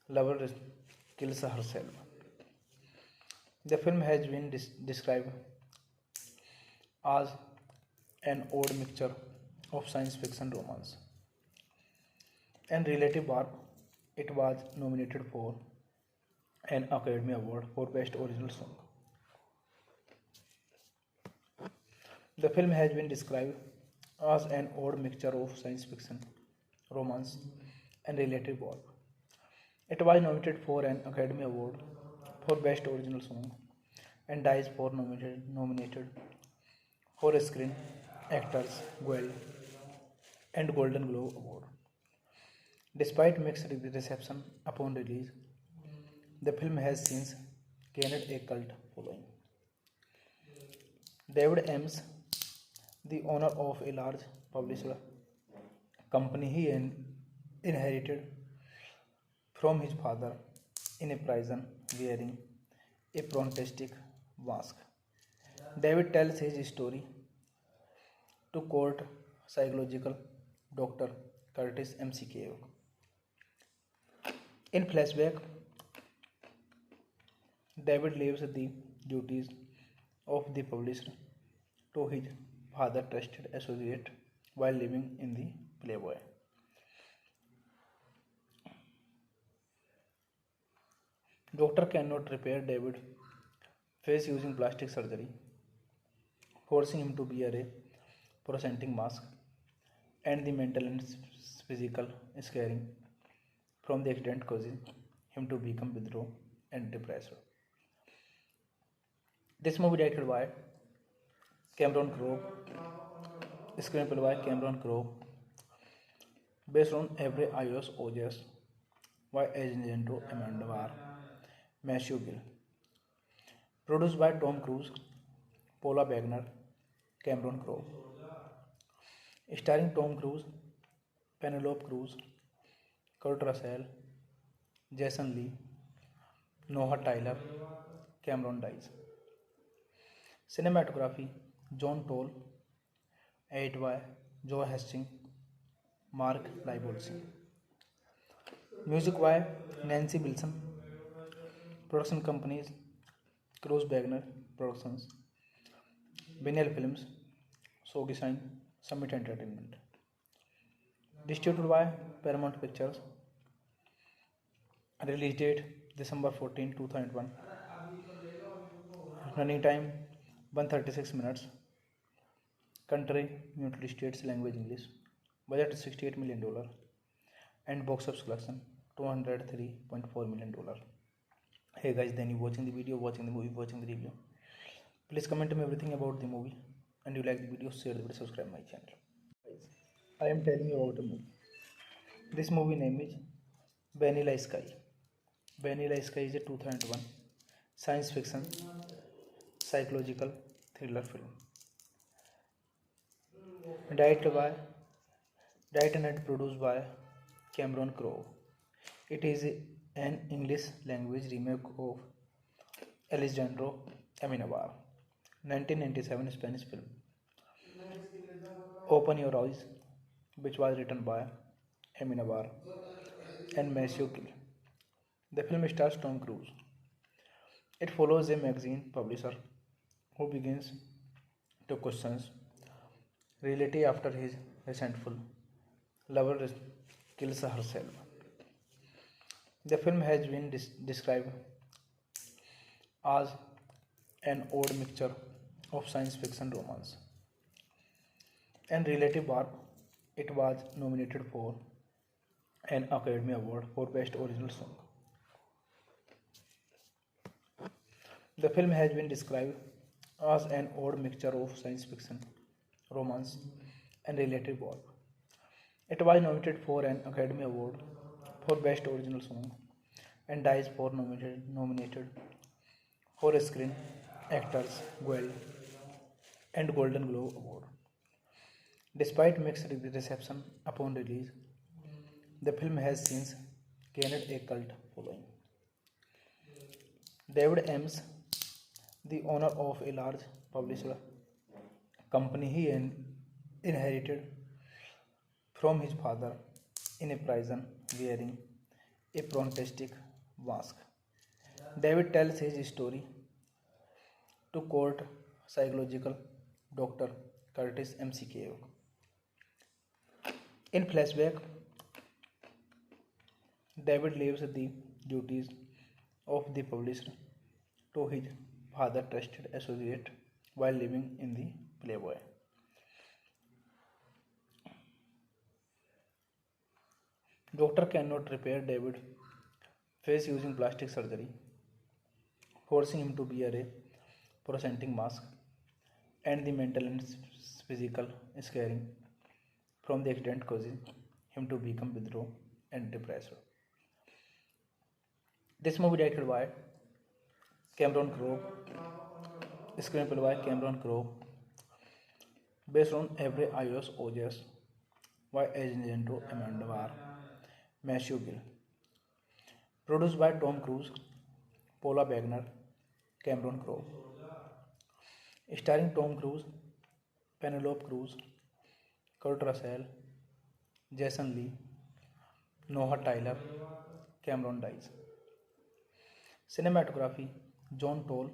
lover kills herself. The film has been described as an odd mixture of science fiction, romance, and relative warp. It was nominated for an Academy Award for Best Original Song. The film has been described as an odd mixture of science fiction, romance, and relative warp. It was nominated for an Academy Award for Best Original Song and Dice for nominated for Screen Actors Guild and Golden Globe Award. Despite mixed reception upon release, the film has since gained a cult following. David Ames, the owner of a large publisher company he inherited from his father in a prison wearing a prosthetic mask. David tells his story to court psychological Dr. Curtis McKeown. In flashback, David leaves the duties of the publisher to his father trusted associate while living in the Playboy. Doctor cannot repair David's face using plastic surgery, forcing him to wear a prosthetic mask, and the mental and physical scarring from the accident causes him to become withdrawn and depressed. This movie directed by Cameron Crowe, screenplay by Cameron Crowe, based on every iOS OS by Agento Amendovar, Matthew Gill. Produced by Tom Cruise, Paula Wagner, Cameron Crowe. Starring Tom Cruise, Penelope Cruz, Kurt Russell, Jason Lee, Noah Tyler, Cameron Diaz. Cinematography John Toll, edited by Joe Hastings, Mark Libolsi. Music by Nancy Wilson. Production companies Cruise Wagner Productions, Vinyl Films, Sogi Sign, Summit Entertainment. Distributed by Paramount Pictures. Release date December 14, 2001. Running time 136 minutes. Country United States, language English. Budget $68 million and box office collection $203.4 million. Hey guys, then you watching the video, watching the movie, watching the review. Please comment me everything about the movie, and you like the video, share the video, subscribe my channel. Guys, I am telling you about a movie. This movie name is Vanilla Sky. Vanilla Sky is a 2001 science fiction psychological thriller film. Directed and produced by Cameron Crowe. It is an English language remake of Alejandro Amenabar 1997 Spanish film Open Your Eyes, which was written by Amenabar and Matthew Gill. The film stars Tom Cruise. It follows a magazine publisher who begins to question reality after his resentful lover kills herself. The film has been described as an odd mixture of science fiction romance and relative warp. It was nominated for an Academy Award for Best Original Song. The film has been described as an odd mixture of science fiction, romance, and relative warp. It was nominated for an Academy Award for Best Original Song and Dice for nominated for a Screen Actors Guild and Golden Globe Award. Despite mixed reception upon release, the film has since gained a cult following. David Ames, the owner of a large publisher company he inherited from his father in a prison wearing a prosthetic mask. David tells his story to court psychological Dr. Curtis McKay. In flashback, David leaves the duties of the publisher to his father trusted associate while living in the Playboy. Doctor cannot repair David's face using plastic surgery, forcing him to wear a prosthetic mask, and the mental and physical scarring from the accident causes him to become withdrawn and depressed. This movie directed by Cameron Crowe, screenplay by Cameron Crowe, based on every iOS OS by Agento Amendovar, Matthew Gill. Produced by Tom Cruise, Paula Wagner, Cameron Crowe. Starring Tom Cruise, Penelope Cruz, Kurt Russell, Jason Lee, Noah Tyler, Cameron Diaz. Cinematography John Toll,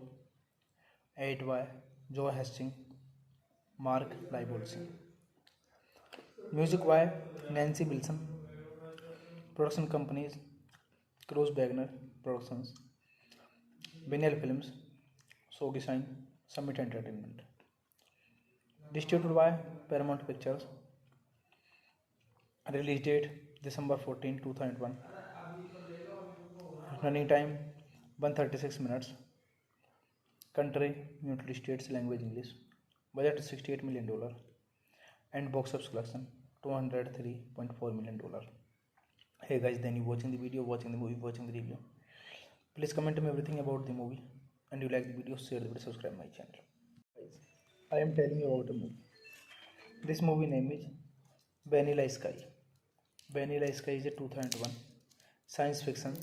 edited by Joe Hastings, Mark Libolsi. Music by Nancy Wilson. Production companies Cruise Wagner Productions, Vinyl Films, Sogi Sign, Summit Entertainment. Distributed by Paramount Pictures. Release date December 14, 2001. Running time 136 minutes. Country United States, language English. Budget $68 million and box office collection $203.4 million. Hey guys, then you watching the video, watching the movie, watching the review. Please comment me everything about the movie, and you like the video, share the video, subscribe my channel. Guys, I am telling you about a movie. This movie name is Vanilla Sky. Vanilla Sky is a 2001 science fiction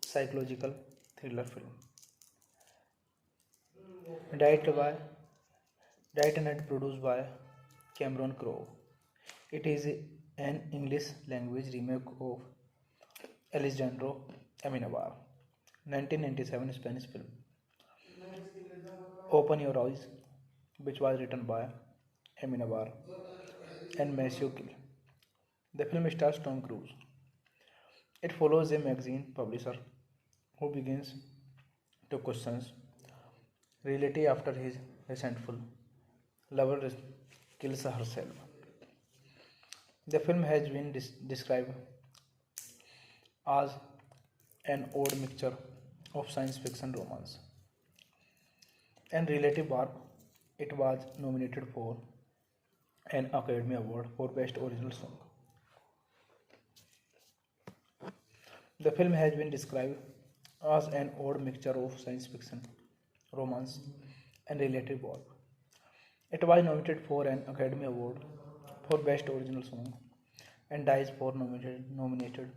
psychological thriller film. Directed and produced by Cameron Crowe. It is an English language remake of Alejandro Amenabar 1997 Spanish film Open Your Eyes, which was written by Amenabar and Maceo Kill. The film stars Tom Cruise. It follows a magazine publisher who begins to question reality after his resentful lover kills herself. The film has been described as an odd mixture of science fiction romance and relative warp. It was nominated for an Academy Award for Best Original Song. The film has been described as an odd mixture of science fiction, romance, and relative warp. It was nominated for an Academy Award for Best Original Song and DICE for nominated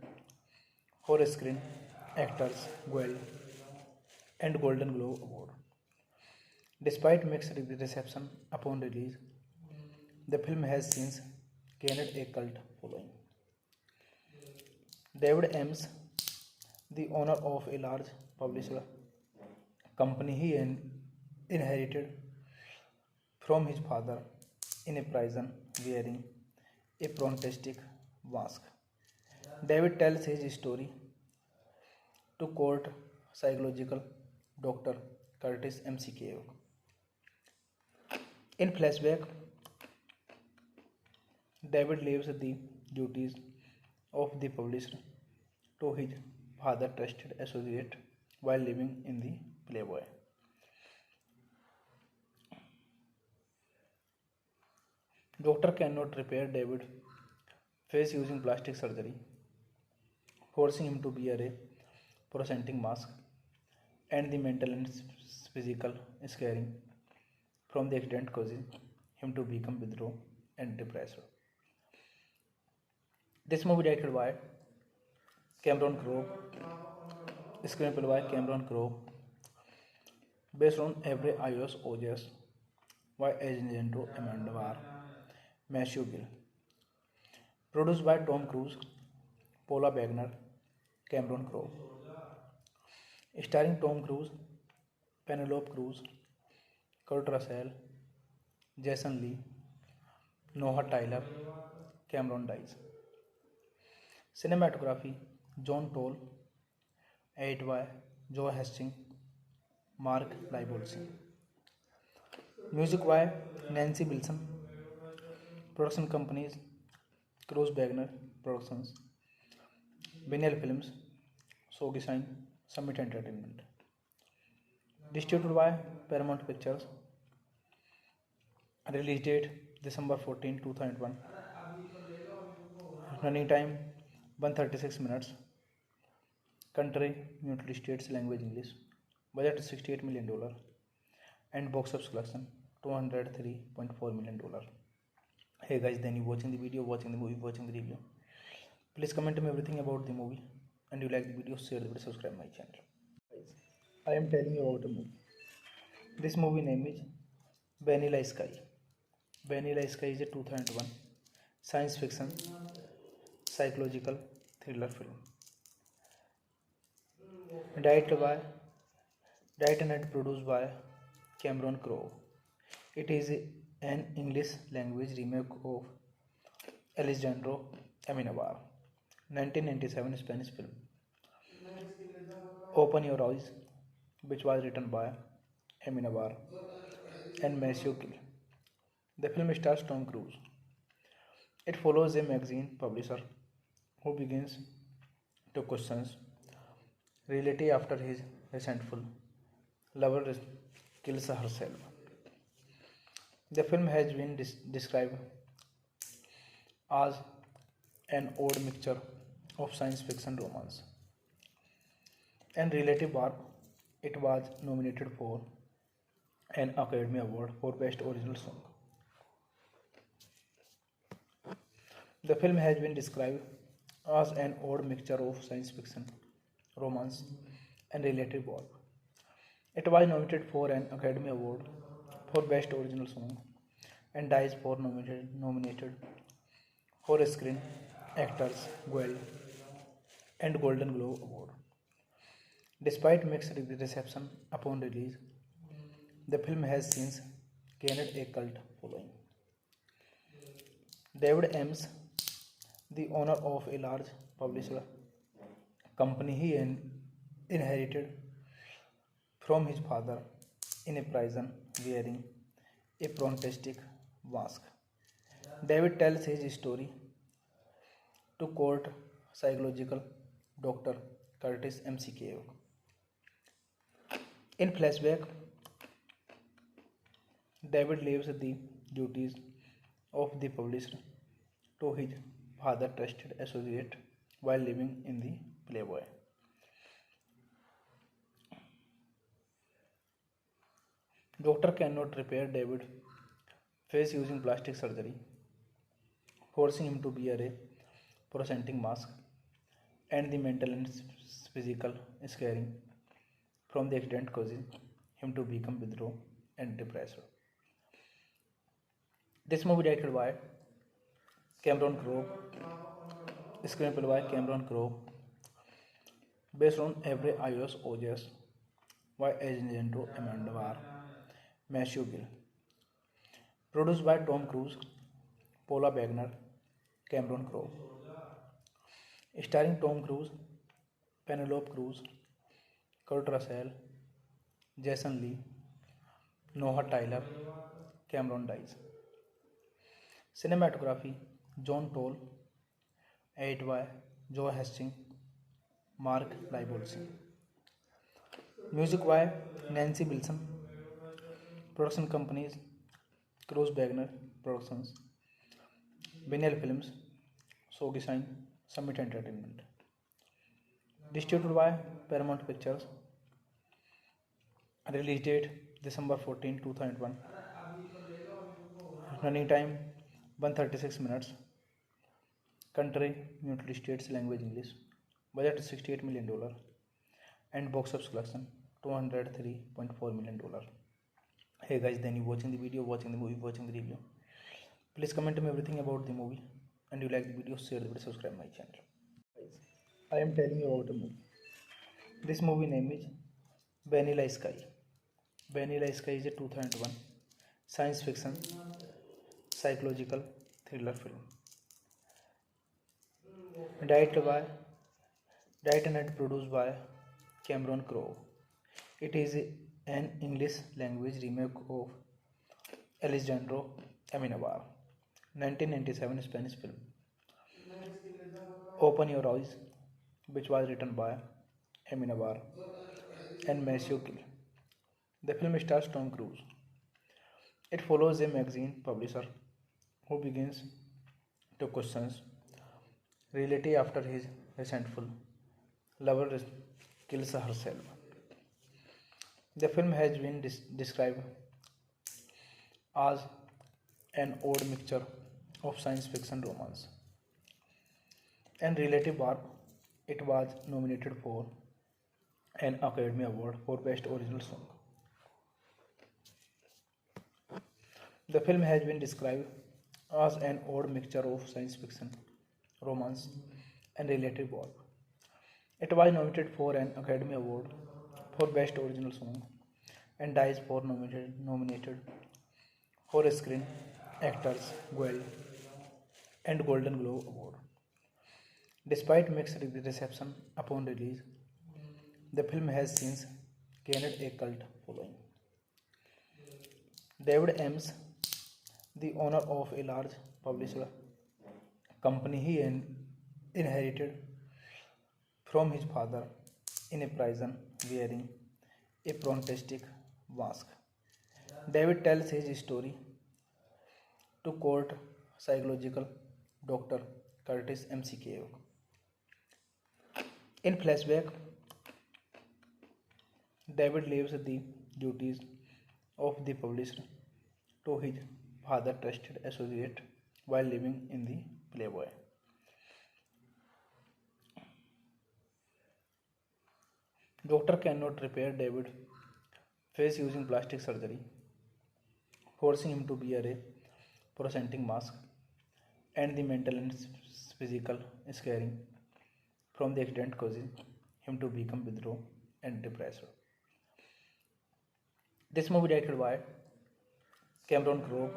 for Screen Actors Guild and Golden Globe Award. Despite mixed reception upon release, the film has since gained a cult following. David Ames, the owner of a large publisher company he inherited from his father in a prison wearing a prosthetic mask. David tells his story to court psychological Dr. Curtis McKeown. In flashback, David leaves the duties of the publisher to his father trusted associate while living in the Playboy. Doctor cannot repair David's face using plastic surgery, forcing him to wear a prosthetic mask, and the mental and physical scarring from the accident causes him to become withdrawn and depressed. This movie directed by Cameron Crowe, screenplay by Cameron Crowe, based on Every iOS OS by Alejandro Amenabar, Maceo Kill, produced by Tom Cruise, Paula Wagner, Cameron Crowe, starring Tom Cruise, Penelope Cruz, Kurt Russell, Jason Lee, Noah Tyler, Cameron Diaz. Cinematography John Toll, edited by Joe Hastings, Mark Libolsi. Music by Nancy Wilson. Production companies Cruise Wagner Productions, Vinyl Films, Sogi Sign, Summit Entertainment. Distributed by Paramount Pictures. Release date December 14, 2001. Running time 136 minutes. Country United States, language English. Budget $68 million and box office collection $203.4 million. Hey guys, then you watching the video, watching the movie, watching the review. Please comment me everything about the movie, and you like the video, share the video, subscribe my channel. Guys, I am telling you about a movie. This movie name is Vanilla Sky. Vanilla Sky is a 2001 science fiction psychological thriller film. Directed and produced by Cameron Crowe. It is an English language remake of Alejandro Amenabar 1997 Spanish film Open Your Eyes, which was written by Amenabar and Maceo Kill. The film stars Tom Cruise. It follows a magazine publisher who begins to question reality after his resentful lover kills herself. The film has been described as an odd mixture of science fiction romance and relative work. It was nominated for an Academy Award for Best Original Song. The film has been described as an odd mixture of science fiction, romance, and relative work. It was nominated for an Academy Award for Best Original Song and DICE for nominated for Screen Actors Guild and Golden Globe Award. Despite mixed reception upon release, the film has since gained a cult following. David Ames, the owner of a large publisher company he inherited from his father in a prison wearing a prosthetic mask. David tells his story to court psychological Dr. Curtis McKeown. In flashback, David leaves the duties of the publisher to his father trusted associate while living in the Playboy. Doctor cannot repair David's face using plastic surgery, forcing him to wear a prosthetic mask, and the mental and physical scarring from the accident causes him to become withdrawn and depressed. This movie directed by Cameron Crowe, screenplay by Cameron Crowe, based on Every iOS OS by Alejandro Amendovar, Matthew Gill, produced by Tom Cruise, Paula Wagner, Cameron Crowe, starring Tom Cruise, Penelope Cruz, Kurt Russell, Jason Lee, Noah Tyler, Cameron Diaz. Cinematography John Toll, edited by Joe Hastings, Mark Libolsi. Music by Nancy Wilson. Production companies Cruise Wagner Productions, Vinyl Films, Sogi Sign, Summit Entertainment. Distributed by Paramount Pictures. Release date December 14, 2001. Running time 136 minutes. Country United States, language English. Budget $68 million and box office collection $203.4 million. Hey guys, then you watching the video, watching the movie, watching the review. Please comment me everything about the movie, and you like the video, share the video, subscribe my channel. Guys, I am telling you about a movie. This movie name is Vanilla Sky. Vanilla Sky is a 2001 science fiction psychological thriller film. Directed and produced by Cameron Crowe. It is an English language remake of Alejandro Amenabar 1997 Spanish film Open Your Eyes, which was written by Amenabar and Matthew Gill. The film stars Tom Cruise. It follows a magazine publisher who begins to question reality after his resentful lover kills herself. The film has been described as an odd mixture of science fiction romance and relative work. It was nominated for an Academy Award for Best Original Song. The film has been described as an odd mixture of science fiction, romance, and relative work. It was nominated for an Academy Award for Best Original Song and DICE for nominated for Screen Actors Guild and Golden Globe Award. Despite mixed reception upon release, the film has since gained a cult following. David Ames, the owner of a large publisher company he inherited from his father in a prison wearing a prosthetic mask. David tells his story to court psychological Dr. Curtis McCabe. In flashback, David leaves the duties of the publisher to his father trusted associate while living in the Playboy. Doctor cannot repair David face using plastic surgery, forcing him to wear a prosthetic mask, and the mental and physical scarring from the accident causes him to become withdrawn and depressed. This movie directed by Cameron Crowe,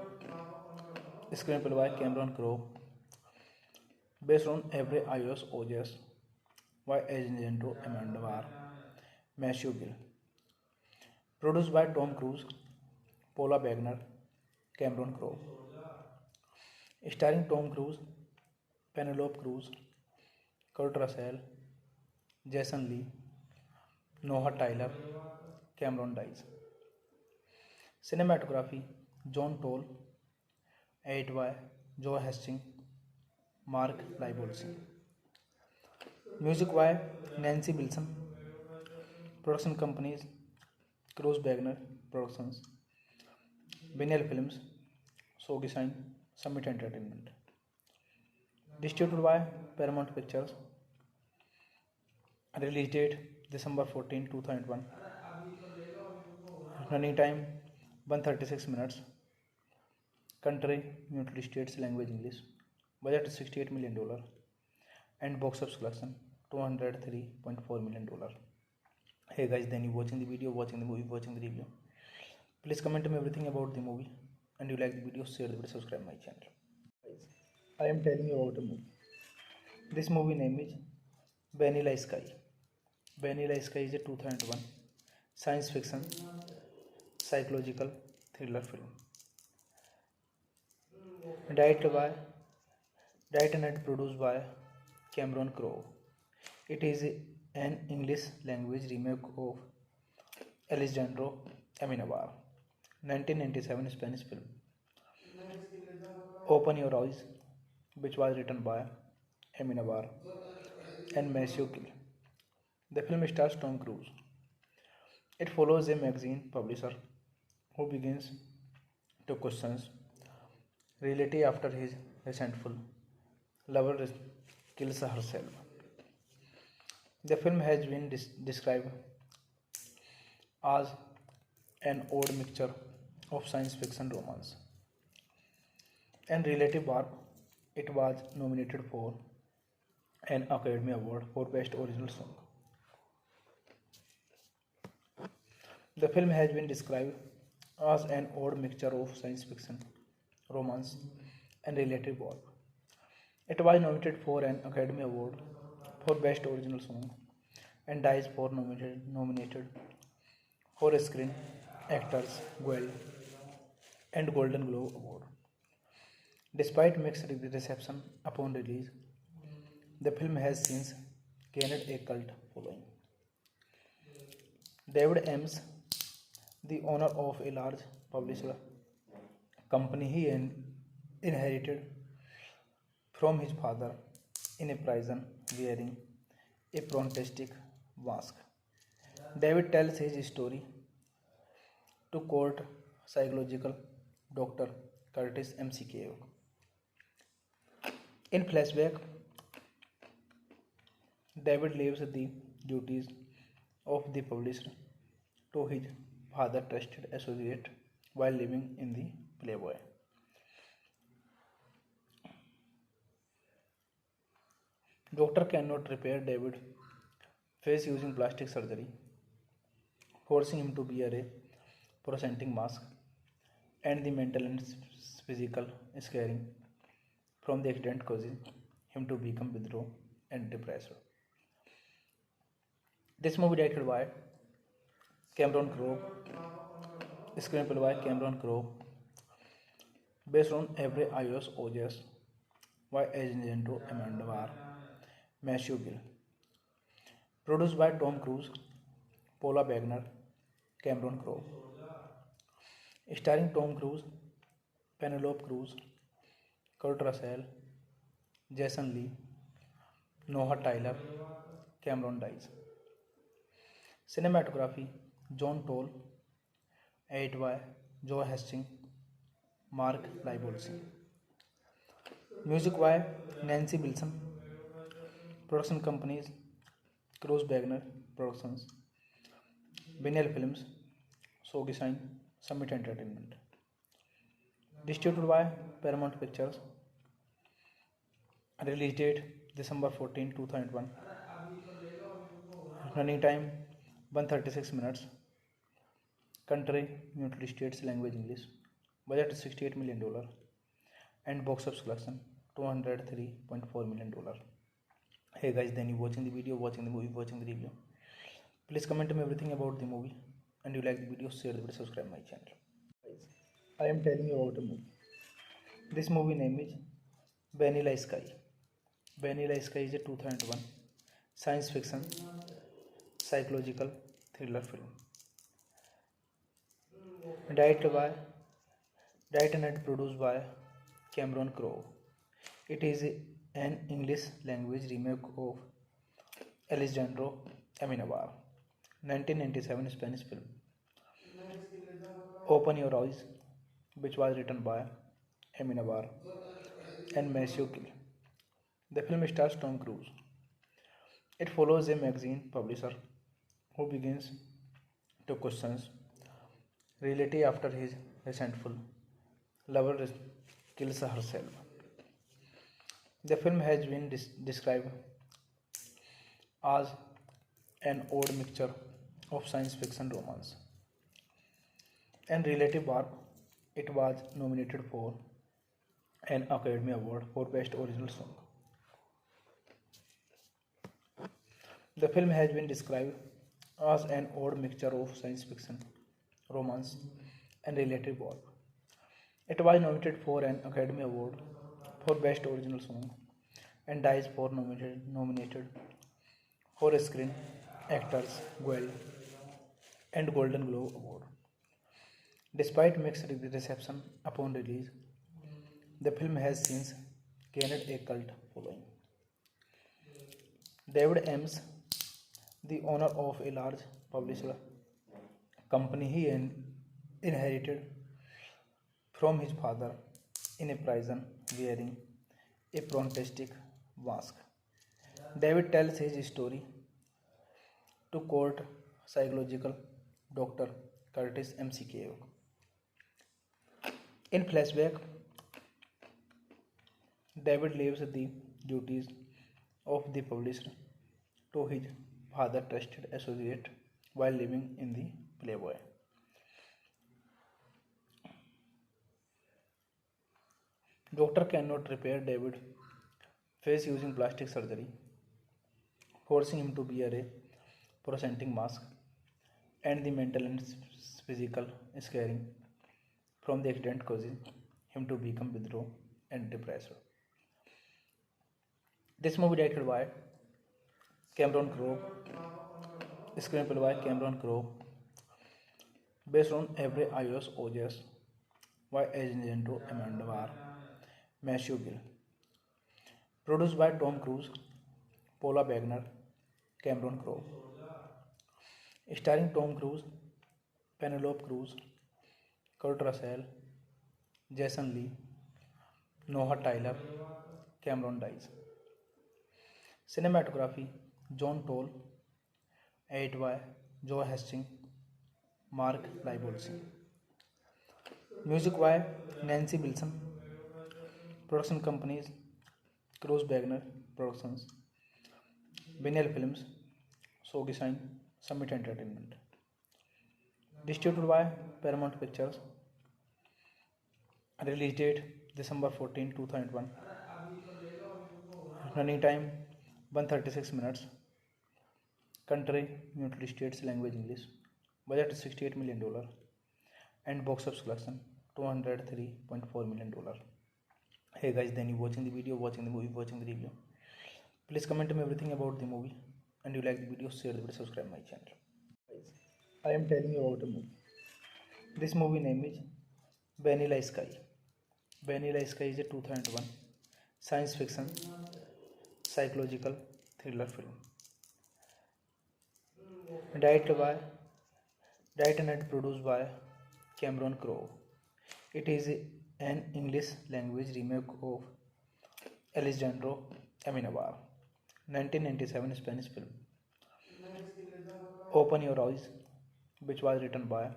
screenplay by Cameron Crowe, based on every iOS OS by Alejandro Amendovar, Matthew Gill, produced by Tom Cruise, Paula Wagner, Cameron Crowe, starring Tom Cruise, Penelope Cruz, Kurt Russell, Jason Lee, Noah Tyler, Cameron Diaz. Cinematography John Toll, edited by Joe Hastings, Mark Libolsi. Music by Nancy Wilson. Production companies Cruise Wagner Productions, Vinyl Films, Sogi Sign, Summit Entertainment. Distributed by Paramount Pictures. Release date December 14, 2001. Running time 136 minutes. Country United States, language English. Budget $68 million and box office collection $203.4 million. Hey guys, then you watching the video, watching the movie, watching the review. Please comment me everything about the movie, and you like the video, share the video, subscribe my channel. Guys, I am telling you about a movie. This movie name is Vanilla Sky. Vanilla Sky is a 2001 science fiction psychological thriller film. Directed and produced by Cameron Crowe. It is an English language remake of Alejandro Amenabar 1997 Spanish film Open Your Eyes, which was written by Amenabar and Matthew Gill. The film stars Tom Cruise. It follows a magazine publisher who begins to question reality after his resentful lover kills herself. The film has been described as an odd mixture of science fiction, romance, and relative warp. It was nominated for an Academy Award for Best Original Song. The film has been described as an odd mixture of science fiction, romance, and relative warp. It was nominated for an Academy Award for Best Original Song and Dice for nominated for Screen Actors Guild and Golden Globe Award. Despite mixed reception upon release, the film has since gained a cult following. David Ames, the owner of a large publisher company he inherited from his father in a prison wearing a prosthetic mask. David tells his story to court psychological Dr. Curtis McCabe. In flashback, David leaves the duties of the publisher to his father trusted associate while living in the Playboy. Doctor cannot repair David face using plastic surgery, forcing him to wear a prosthetic mask, and the mental and physical scarring from the accident causes him to become withdrawn and depressed. This movie directed by Cameron Crowe, screenplay by Cameron Crowe, based on every iOS OS by Alejandro Amendovar, Matthew Gill, produced by Tom Cruise, Paula Wagner, Cameron Crowe, starring Tom Cruise, Penelope Cruz, Kurt Russell, Jason Lee, Noah Tyler, Cameron Diaz. Cinematography John Toll, edit by Joe Hastings, Mark Libolsi. Music by Nancy Wilson. Production companies Cruz Wagner Productions, Vinyl Films, Sogi Sign, Summit Entertainment. Distributed by Paramount Pictures. Release date December 14, 2001. Running time 136 minutes. Country United States, language English. Budget $68 million and box office collection $203.4 million. Hey guys, then you watching the video, watching the movie, watching the review. Please comment me everything about the movie, and you like the video, share the video, subscribe my channel. Guys, I am telling you about a movie. This movie name is Vanilla Sky. Vanilla Sky is a 2001 science fiction psychological thriller film. Directed and produced by Cameron Crowe. It is an English language remake of Alejandro Amenabar 1997 Spanish film Open Your Eyes, which was written by Amenabar and Maceo Kill. The film stars Tom Cruise. It follows a magazine publisher who begins to question reality after his resentful lover kills herself. The film has been described as an odd mixture of science fiction romance and relative warp. It was nominated for an Academy Award for Best Original Song. The film has been described as an odd mixture of science fiction, romance, and relative warp. It was nominated for an Academy Award for Best Original Song and Dice for nominated for Screen Actors Guild and Golden Globe Award. Despite mixed reception upon release, the film has since gained a cult following. David Ames, the owner of a large publisher company he inherited from his father in a prison wearing a prosthetic mask. David tells his story to court psychological Dr. Curtis McKeown. In flashback, David leaves the duties of the publisher to his father trusted associate while living in the Playboy. Doctor cannot repair David's face using plastic surgery, forcing him to wear a prosthetic mask, and the mental and physical scarring from the accident causes him to become withdrawn and depressed. This movie directed by Cameron Crowe, screenplay by Cameron Crowe, based on Every iOS OS by Alejandro Amenabar, Maceo Kill. Produced by Tom Cruise, Paula Wagner, Cameron Crowe. Starring Tom Cruise, Penelope Cruz, Kurt Russell, Jason Lee, Noah Tyler, Cameron Diaz. Cinematography John Toll, edit by Joe Hastings, Mark Libolsi. Music by Nancy Wilson. Production companies Cruz Wagner Productions, Vinyl Films, Sogi Sign, Summit Entertainment. Distributed by Paramount Pictures. Release date December 14, 2001. Running time 136 minutes. Country United States, language English. Budget $68 million and box office collection $203.4 million. Hey guys, then you watching the video, watching the movie, watching the review. Please comment me everything about the movie, and you like the video, share the video, subscribe my channel. Guys, I am telling you about a movie. This movie name is Vanilla Sky. Vanilla Sky is a 2001 science fiction, psychological thriller film. Directed by, Directed and produced by Cameron Crowe. It is an English language remake of Alejandro Amenabar, 1997 Spanish film. Open Your Eyes, which was written by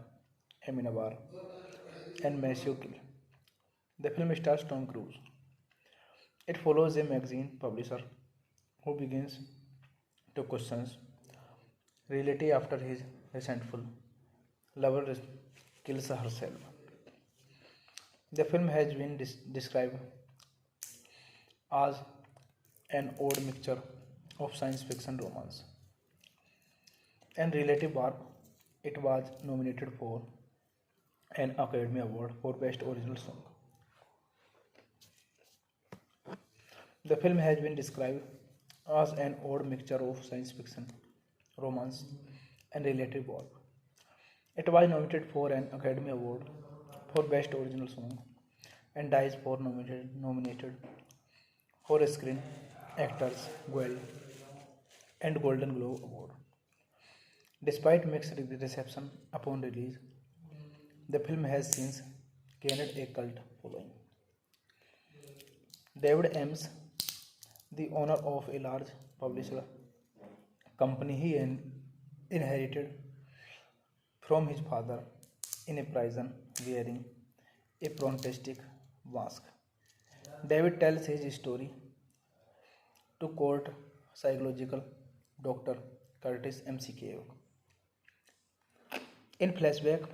Amenabar and Maceo Kill. The film stars Tom Cruise. It follows a magazine publisher who begins to question reality after his resentful lover kills herself. The film has been described as an odd mixture of science fiction romance and relative warp. It was nominated for an Academy Award for Best Original Song. The film has been described as an odd mixture of science fiction, romance, and relative warp. It was nominated for an Academy Award for Best Original Song and DICE for nominated for a Screen Actors Guild and Golden Globe Award. Despite mixed reception upon release, the film has since gained a cult following. David Ames, the owner of a large publisher company he inherited from his father in a prison wearing a prosthetic mask. David tells his story to court psychological Dr. Curtis McCabe. In flashback,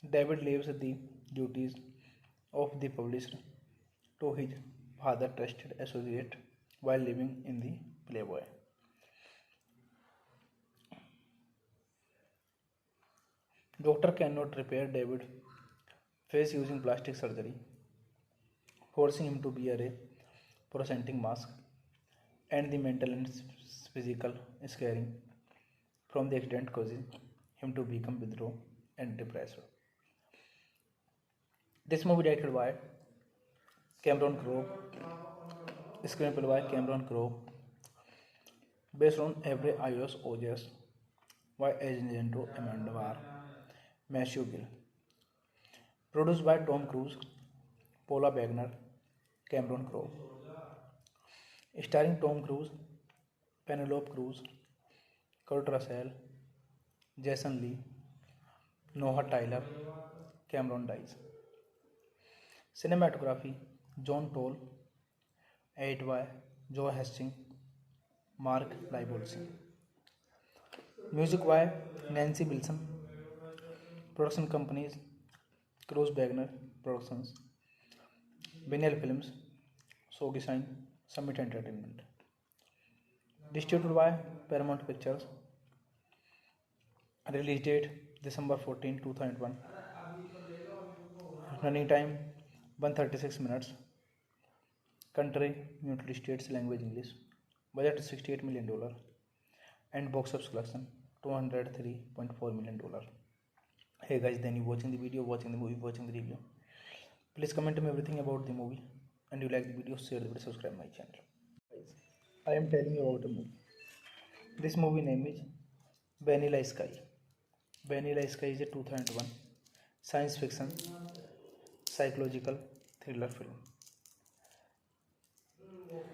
David leaves the duties of the publisher to his father trusted associate while living in the Playboy. Doctor cannot repair David face using plastic surgery, forcing him to wear a prosthetic mask, and the mental and physical scarring from the accident causes him to become withdrawn and depressed. This movie directed by Cameron Crowe, screenplay by Cameron Crowe, based on Every iOS OS by Alejandro Amenabar, Maceo Gill. Produced by Tom Cruise, Paula Wagner, Cameron Crowe. Starring Tom Cruise, Penelope Cruz, Kurt Russell, Jason Lee, Noah Tyler, Cameron Diaz. Cinematography, John Toll, edited by Joe Hastings, Mark Libolsi. Music by Nancy Wilson. Production companies, Cruise Wagner Productions, Vinyl Films, Sogi Sign, Summit Entertainment. Distributed by Paramount Pictures. Release date December 14, 2001. Running time 136 minutes. Country United States, language English. Budget $68 million and box office collection $203.4 million. Hey guys, then you watching the video, watching the movie, watching the review. Please comment me everything about the movie, and you like the video, share the video, subscribe my channel. Guys, I am telling you about a movie. This movie name is Vanilla Sky. Vanilla Sky is a 2001 science fiction psychological thriller film.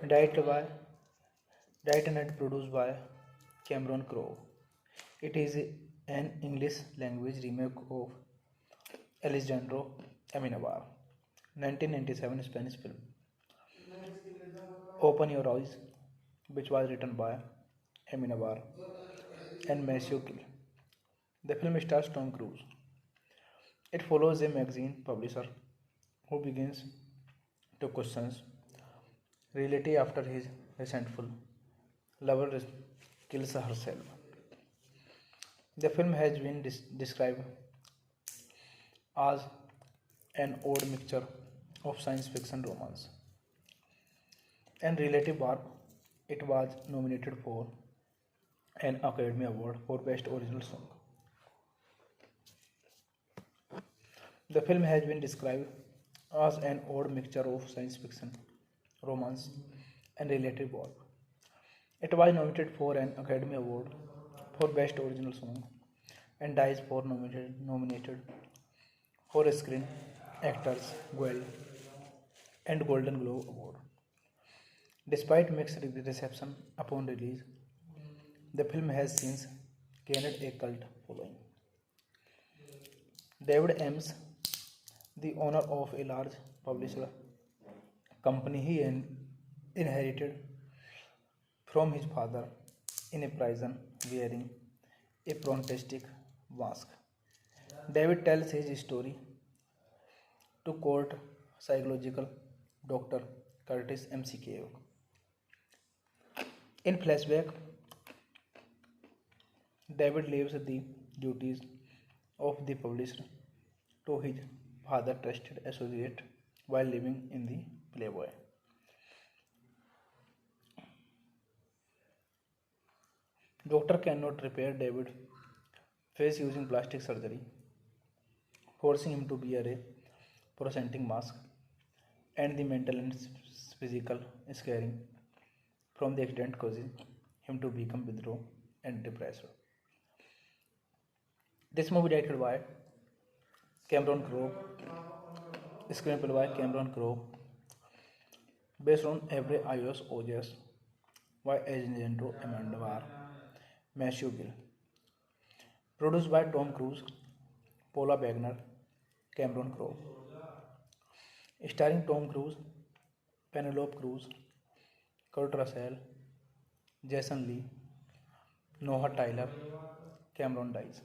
Directed and produced by Cameron Crowe. It is an English language remake of Alejandro Amenabar, 1997 Spanish film. Open Your Eyes, which was written by Amenabar and Maceo Kill. The film stars Tom Cruise. It follows a magazine publisher who begins to question reality after his resentful lover kills herself. The film has been described as an odd mixture of science fiction romance and relative warp. It was nominated for an Academy Award for Best Original Song. The film has been described as an odd mixture of science fiction, romance, and relative work. It was nominated for an Academy Award for Best Original Song and Dice for nominated for Screen Actors Guild and Golden Globe Award. Despite mixed reception upon release, the film has since gained a cult following. David Ames, the owner of a large publisher company he inherited from his father in a prison wearing a prosthetic mask. David tells his story to court psychological Dr. Curtis McKay. In flashback, David leaves the duties of the publisher to his father trusted associate while living in the Playboy. Doctor cannot repair David face using plastic surgery, forcing him to wear a prosthetic mask, and the mental and physical scarring from the accident causes him to become withdrawn and depressed. This movie directed by Cameron Crowe, screenplay by Cameron Crowe, based on Every iOS OS by Alejandro Amendovar, Matthew Gill, produced by Tom Cruise, Paula Wagner, Cameron Crowe, starring Tom Cruise, Penelope Cruz, Kurt Russell, Jason Lee, Noah Tyler, Cameron Diaz.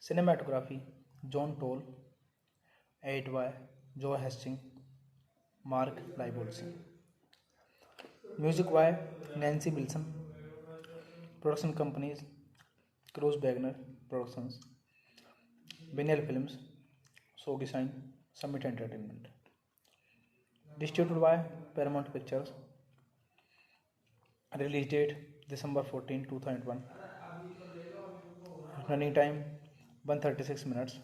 Cinematography John Toll, edited by Joe Hastings, Mark Libolsi. Music by Nancy Wilson. Production companies Cruise Wagner Productions, Vinyl Films, Sogi Sign, Summit Entertainment. Distributed by Paramount Pictures. Release date December 14, 2001. Running time 136 minutes.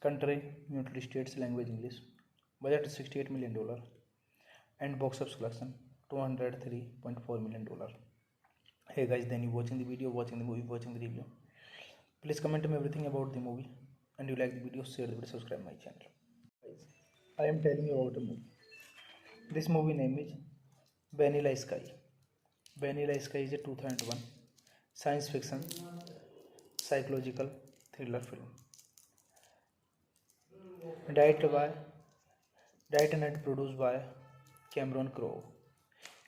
Country United States, language English. Budget $68 million and box office collection $203.4 million. Hey guys, then you watching the video, watching the movie, watching the review. Please comment me everything about the movie, and you like the video, share the video, subscribe my channel. Guys, I am telling you about a movie. This movie name is Vanilla Sky. Vanilla Sky is a 2001 science fiction psychological thriller film. Directed and produced by Cameron Crowe.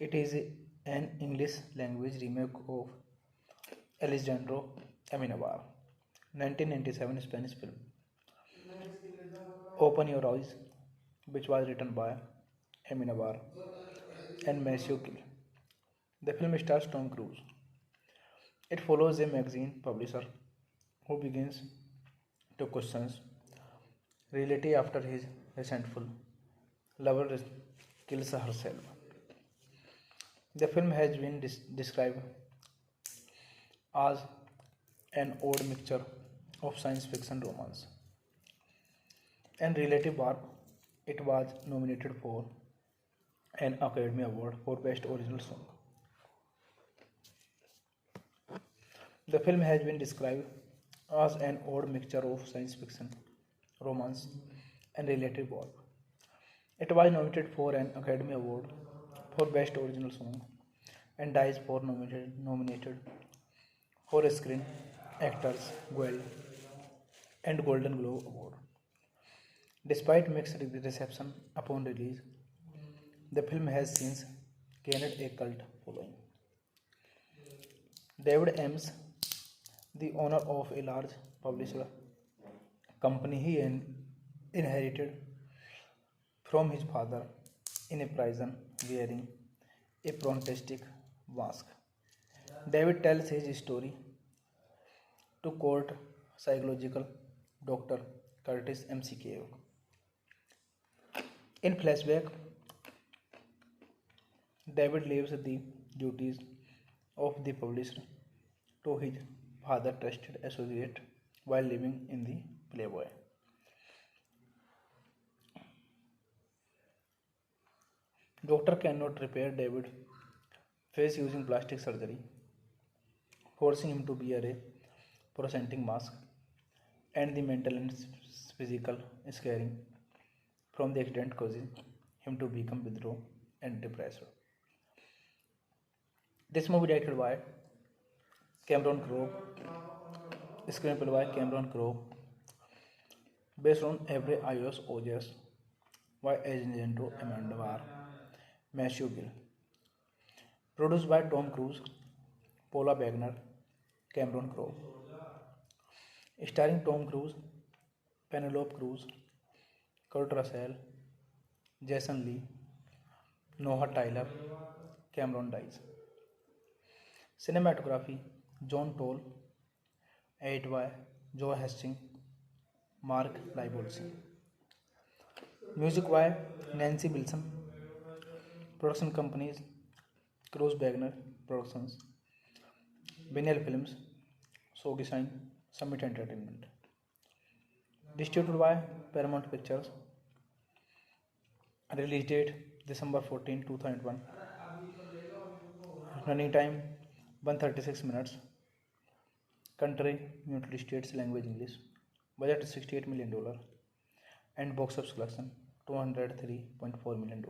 It is an English language remake of Alejandro Amenabar 1997 Spanish film Open Your Eyes, which was written by Amenabar and Matthew Gill. The film stars Tom Cruise. It follows a magazine publisher who begins to question reality after his resentful lover kills herself. The film has been described as an odd mixture of science fiction, romance, and relative work. It was nominated for an Academy Award for Best Original Song. The film has been described as an odd mixture of science fiction, romance, and relative work. It was nominated for an Academy Award for Best Original Song and Dice for nominated for Screen Actors Guild and Golden Globe Award. Despite mixed reception upon release, the film has since gained a cult following. David Ames, the owner of a large publisher company he inherited from his father in a prison wearing a prosthetic mask. David tells his story to court psychological Dr. Curtis McKay. In flashback, David leaves the duties of the publisher to his father trusted associate while living in the Playboy. Doctor cannot repair David face using plastic surgery, forcing him to wear a prosthetic mask, and the mental and physical scarring from the accident causes him to become withdrawn and depressed. This movie directed by Cameron Crowe, screenplay by Cameron Crowe, based on every iOS OJS by Agento Amendovar, Matthew Gill, produced by Tom Cruise, Paula Wagner, Cameron Crowe, starring Tom Cruise, Penelope Cruz, Kurt Russell, Jason Lee, Noah Tyler, Cameron Diaz. Cinematography John Toll, edited by Joe Hastings, Mark Libolsi. Music by Nancy Wilson. Production companies Cruise Wagner Productions, Vinyl Films, Sogi Sign, Summit Entertainment. Distributed by Paramount Pictures. Release date December 14, 2001. Running time 136 minutes. Country United States, language English. Budget $68 million and box office collection $203.4 million.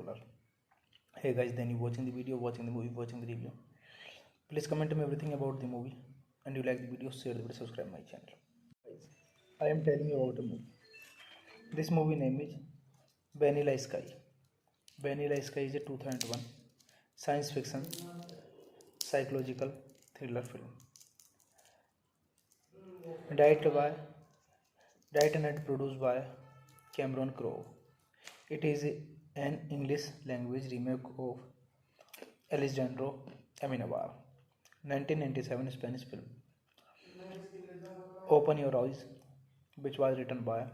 Hey guys, then you watching the video, watching the movie, watching the review. Please comment me everything about the movie, and you like the video, share the video, subscribe my channel. Guys, I am telling you about a movie. This movie name is Vanilla Sky. Vanilla Sky is a 2001 science fiction psychological thriller film. Directed and produced by Cameron Crowe. It is an English language remake of Alejandro Amenabar 1997 Spanish film Open Your Eyes, which was written by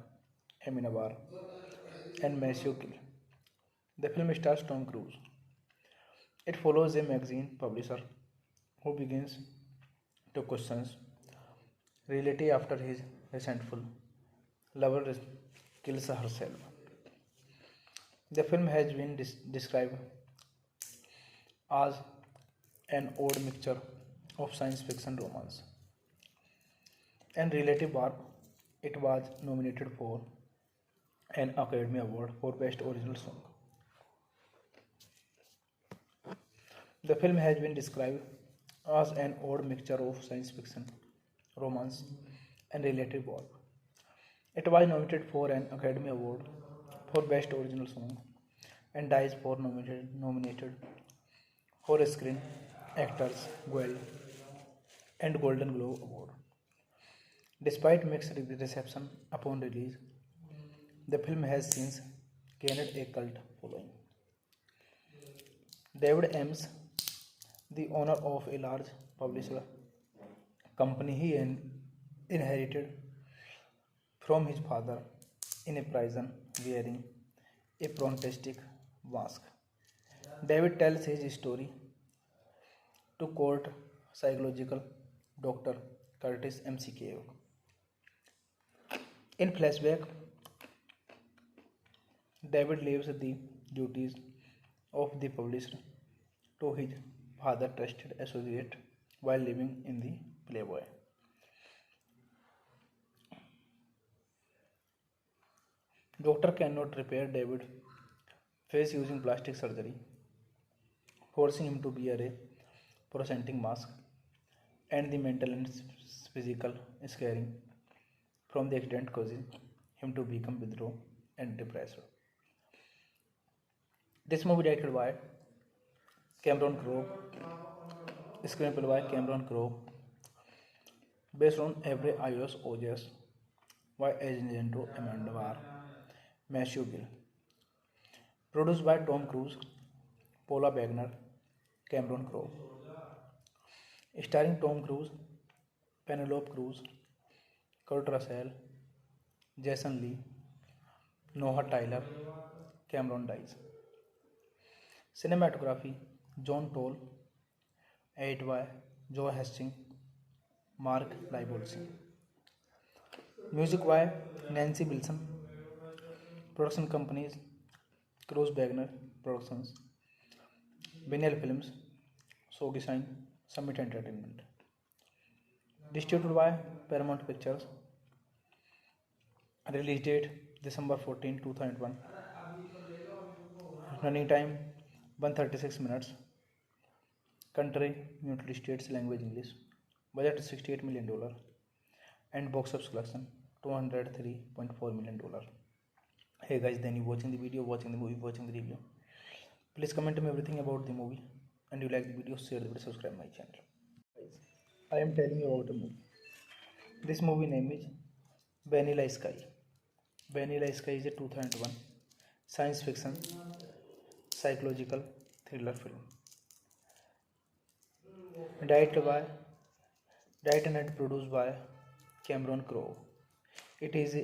Amenabar and Matthew Gill. The film stars Tom Cruise. It follows a magazine publisher who begins to question reality after his resentful lover kills herself. The film has been described as an odd mixture of science fiction, romance, and relative warp. It was nominated for an Academy Award for Best Original Song. The film has been described as an odd mixture of science fiction, romance, and relative warp. It was nominated for an Academy Award for Best Original Song and Dice for nominated for Screen Actors Guild and Golden Globe Award. Despite mixed reception upon release, the film has since gained a cult following. David Ames, the owner of a large publisher company he inherited from his father in a prison wearing a prosthetic mask. David tells his story to court psychological Dr. Curtis McKeown. In flashback, David leaves the duties of the publisher to his father trusted associate while living in the Playboy. Doctor cannot repair David face using plastic surgery, forcing him to wear a prosthetic mask, and the mental and physical scarring from the accident causes him to become withdrawn and depressed. This movie directed by Cameron Crowe, screenplay by Cameron Crowe, based on every iOS OJS by Agento Amendovar, Matthew Gill, produced by Tom Cruise, Paula Wagner, Cameron Crowe, starring Tom Cruise, Penelope Cruz, Kurt Russell, Jason Lee, Noah Tyler, Cameron Diaz. Cinematography John Toll, edited by Joe Hastings, Mark Libolsi. Music by Nancy Wilson. Production companies Cruise Wagner Productions, Biennial Films, Sogi Sign, Summit Entertainment. Distributed by Paramount Pictures. Release date December 14, 2001. Running time 136 minutes. Country United States, language English. Budget $68 million. And box office collection $203.4 million. Hey guys, then you watching the video, watching the movie, watching the review. Please comment me everything about the movie, and you like the video, share the video, subscribe my channel. Guys, I am telling you about a movie. This movie name is Vanilla Sky. Vanilla Sky is a 2001 science fiction psychological thriller film. Directed and produced by Cameron Crowe. It is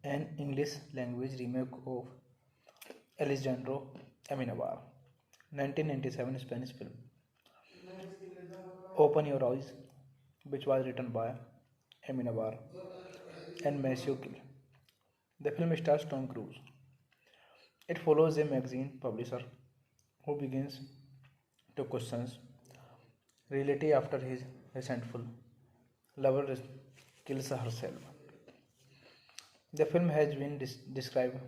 an English language remake of Alejandro Amenabar 1997 Spanish film Open Your Eyes, which was written by Amenabar and Maceo Kill. The film stars Tom Cruise. It follows a magazine publisher who begins to question reality after his resentful lover kills herself. The film has been described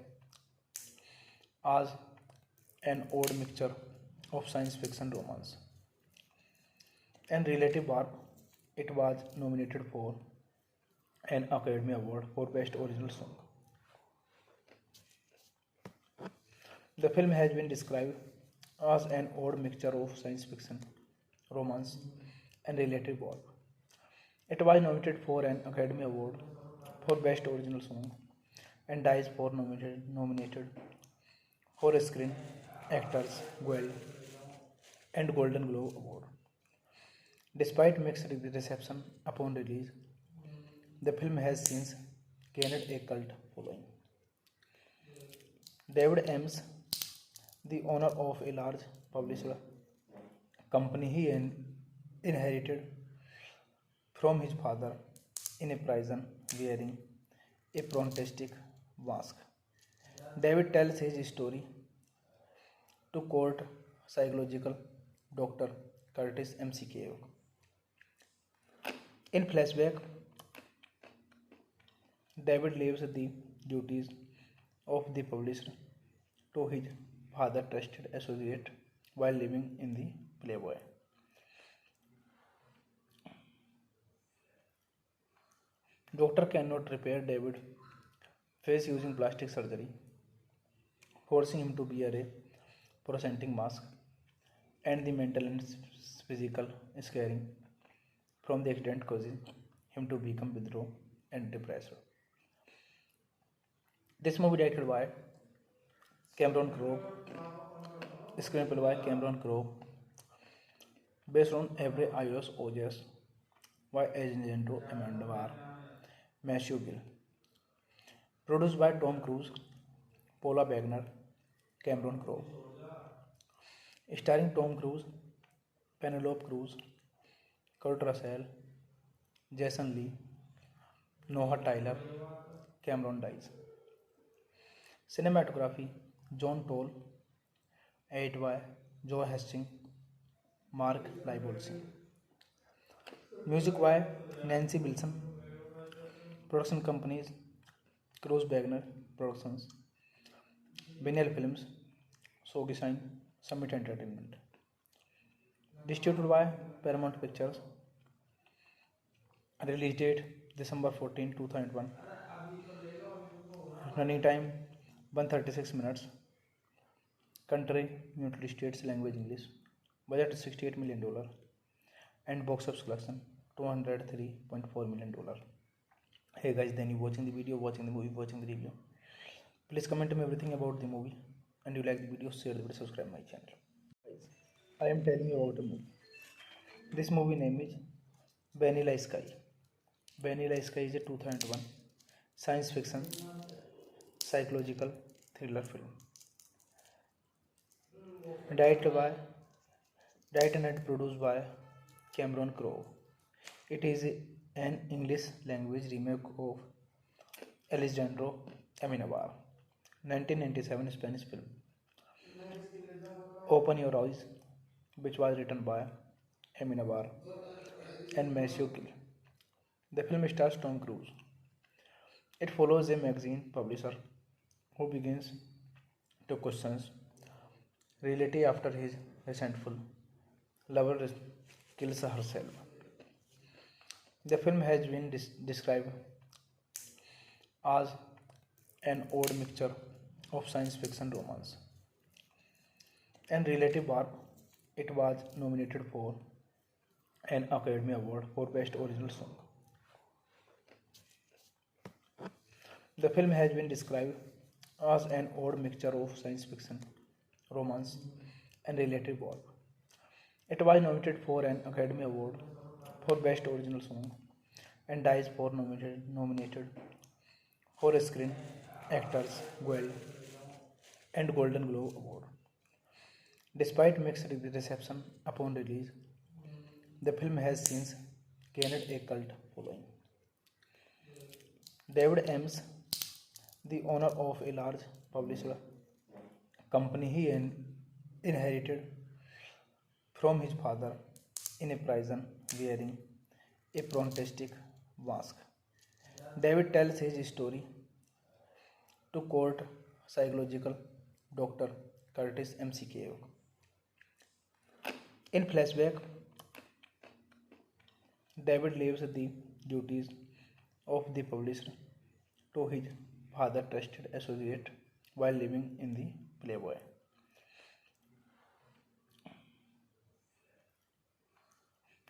as an odd mixture of science fiction romance and relative warp. It was nominated for an Academy Award for Best Original Song. The film has been described as an odd mixture of science fiction, romance, and relative warp. It was nominated for an Academy Award for Best Original Song and DICE for nominated for a Screen Actors Guild and Golden Globe Award. Despite mixed reception upon release, the film has since gained a cult following. David Ames, the owner of a large publisher company he inherited from his father in a prison wearing a prosthetic mask. David tells his story to court psychological Dr. Curtis McCabe. In flashback, David leaves the duties of the publisher to his father trusted associate while living in the Playboy. Doctor cannot repair David's face using plastic surgery, forcing him to wear a prosthetic mask, and the mental and physical scarring from the accident causes him to become withdrawn and depressed. This movie directed by Cameron Crowe, screenplay by Cameron Crowe, based on Every iOS OS by Alejandro Amenabar, Maceo Gill. Produced by Tom Cruise, Paula Wagner, Cameron Crowe. Starring Tom Cruise, Penelope Cruz, Kurt Russell, Jason Lee, Noah Tyler, Cameron Diaz. Cinematography, John Toll. Edited by Joe Hastings, Mark Libolsi. Music by Nancy Wilson. Production companies, Cruise Wagner Productions, Biennial Films, Sogi Sign, Summit Entertainment. Distributed by Paramount Pictures. Release date December 14, 2001. Running time 136 minutes. Country United States, language English. Budget $68 million. And box office collection $203.4 million. Hey guys, then you watching the video, watching the movie, watching the review. Please comment me everything about the movie, and you like the video, share the video, subscribe my channel. Guys, I am telling you about a movie. This movie name is Vanilla Sky. Vanilla Sky is a 2001 science fiction psychological thriller film. Directed and produced by Cameron Crowe. It is an English language remake of Alejandro Amenabar 1997 Spanish film Open Your Eyes, which was written by Amy Navar and Matthew Gill. The film stars Tom Cruise. It follows a magazine publisher who begins to question reality after his resentful lover kills herself. The film has been described as an odd mixture of science fiction romance and relative warp. It was nominated for an Academy Award for Best Original Song. The film has been described as an odd mixture of science fiction, romance, and relative warp. It was nominated for an Academy Award for Best Original Song and DICE for nominated for Screen Actors Guild and Golden Globe Award. Despite mixed reception upon release, the film has since gained a cult following. David Ames, the owner of a large publisher company he inherited from his father in a prison wearing a prosthetic mask. David tells his story to court psychological Dr. Curtis McKay. In flashback, David leaves the duties of the publisher to his father trusted associate while living in the Playboy.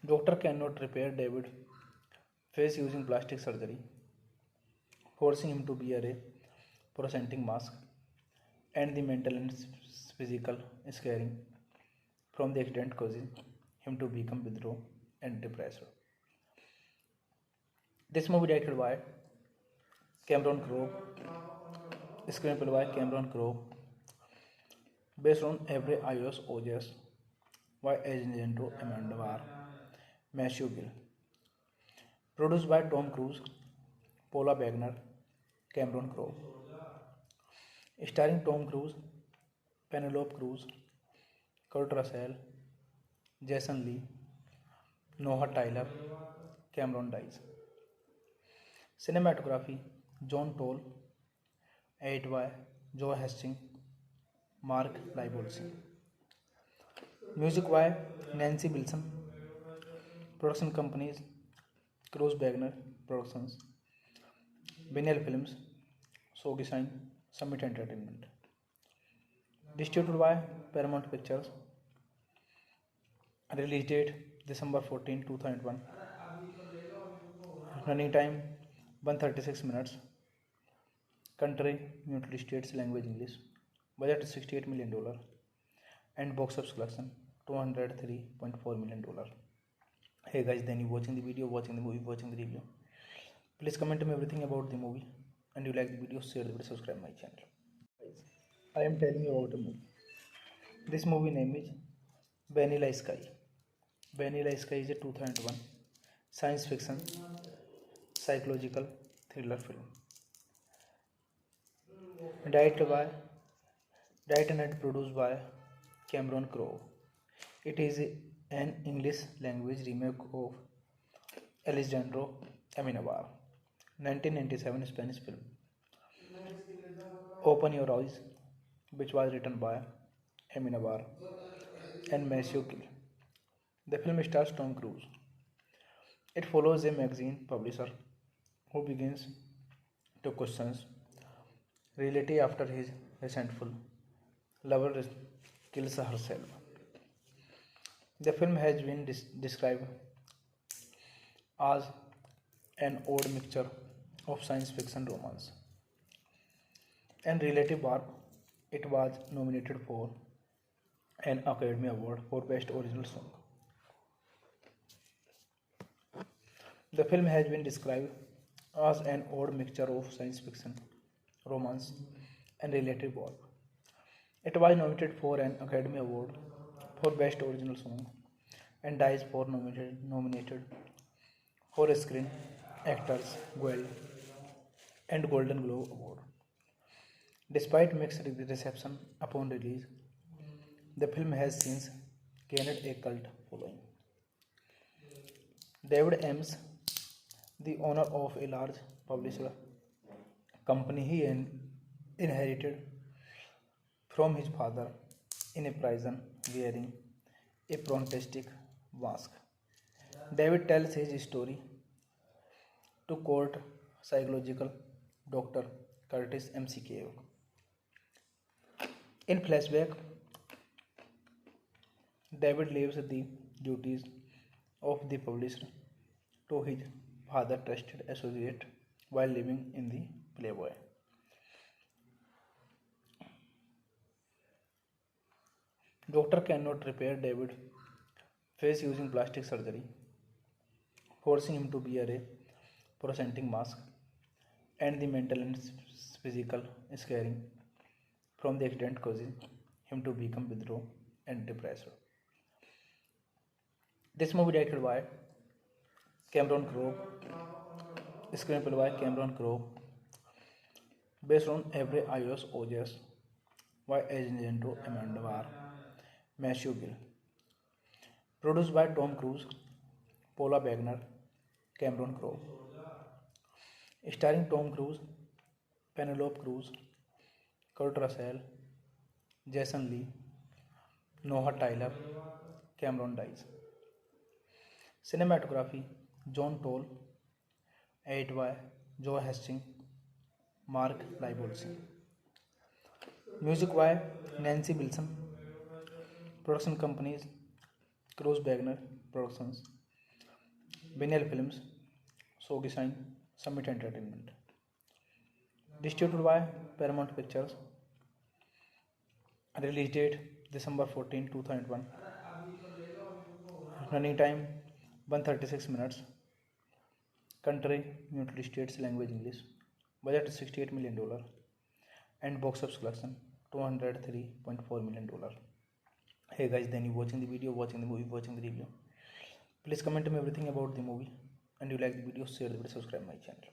Doctor cannot repair David face using plastic surgery, forcing him to wear a prosthetic mask, and the mental and physical scarring from the accident causes him to become withdrawn and depressed. This movie directed by Cameron Crowe, screenplay by Cameron Crowe, based on Every iOS OS by Alejandro Amendovar, Matthew Gill, produced by Tom Cruise, Paula Wagner, Cameron Crowe, starring Tom Cruise, Penelope Cruz, Kurt Russell, Jason Lee, Noah Tyler, Cameron Diaz. Cinematography John Toll, edited by Joe Hastings, Mark Libolsi. Music by Nancy Wilson. Production companies Cruise Wagner Productions, Vinyl Films, Sogi Sign, Summit Entertainment. Distributed by Paramount Pictures. Release date December 14, 2001. Running time 136 minutes. Country United States, language English. Budget $68 million and box office collection $203.4 million. Hey guys, then you watching the video, watching the movie, watching the review. Please comment me everything about the movie, and you like the video, share the video, subscribe my channel. Guys, I am telling you about a movie. This movie name is Vanilla Sky. Vanilla Sky is a 2001 science fiction psychological thriller film. Directed and produced by Cameron Crowe. It is an English language remake of Alejandro Amenabar 1997 Spanish film Open Your Eyes, which was written by Amenabar and Matthew Gill. The film stars Tom Cruise. It follows a magazine publisher who begins to question reality after his resentful lover kills herself. The film has been described as an odd mixture of science fiction romance and relative warp. It was nominated for an Academy Award for Best Original Song. The film has been described as an odd mixture of science fiction, romance, and relative warp. It was nominated for an Academy Award for Best Original Song and DICE for nominated for Screen Actors Guild and Golden Globe Award. Despite mixed reception upon release, the film has since gained a cult following. David Ames, the owner of a large publisher company he inherited from his father in a prison wearing a prosthetic mask. David tells his story to court psychological Dr. Curtis McKeown. In flashback, David leaves the duties of the publisher to his father trusted associate while living in the Playboy. Doctor cannot repair David's face using plastic surgery, forcing him to wear a prosthetic mask, and the mental and physical scarring from the accident causes him to become withdrawn and depressed. This movie directed by Cameron Crowe, screenplay by Cameron Crowe, based on Every iOS OS by Agento Amendovar, Matthew Gill, produced by Tom Cruise, Paula Wagner, Cameron Crowe, starring Tom Cruise, Penelope Cruz, Kurt Russell, Jason Lee, Noah Tyler, Cameron Diaz. Cinematography John Toll, edited by Joe Hastings, Mark Libolsi. Music by Nancy Wilson. Production companies Cruise Wagner Productions, Vinyl Films, Sogi Sign, Summit Entertainment. Distributed by Paramount Pictures. Release date December 14, 2001. Running time 136 minutes. Country United States, language English. Budget $68 million and box office collection $203.4 million. Hey guys, then you watching the video, watching the movie, watching the review. Please comment me everything about the movie, and you like the video, share the video, subscribe my channel.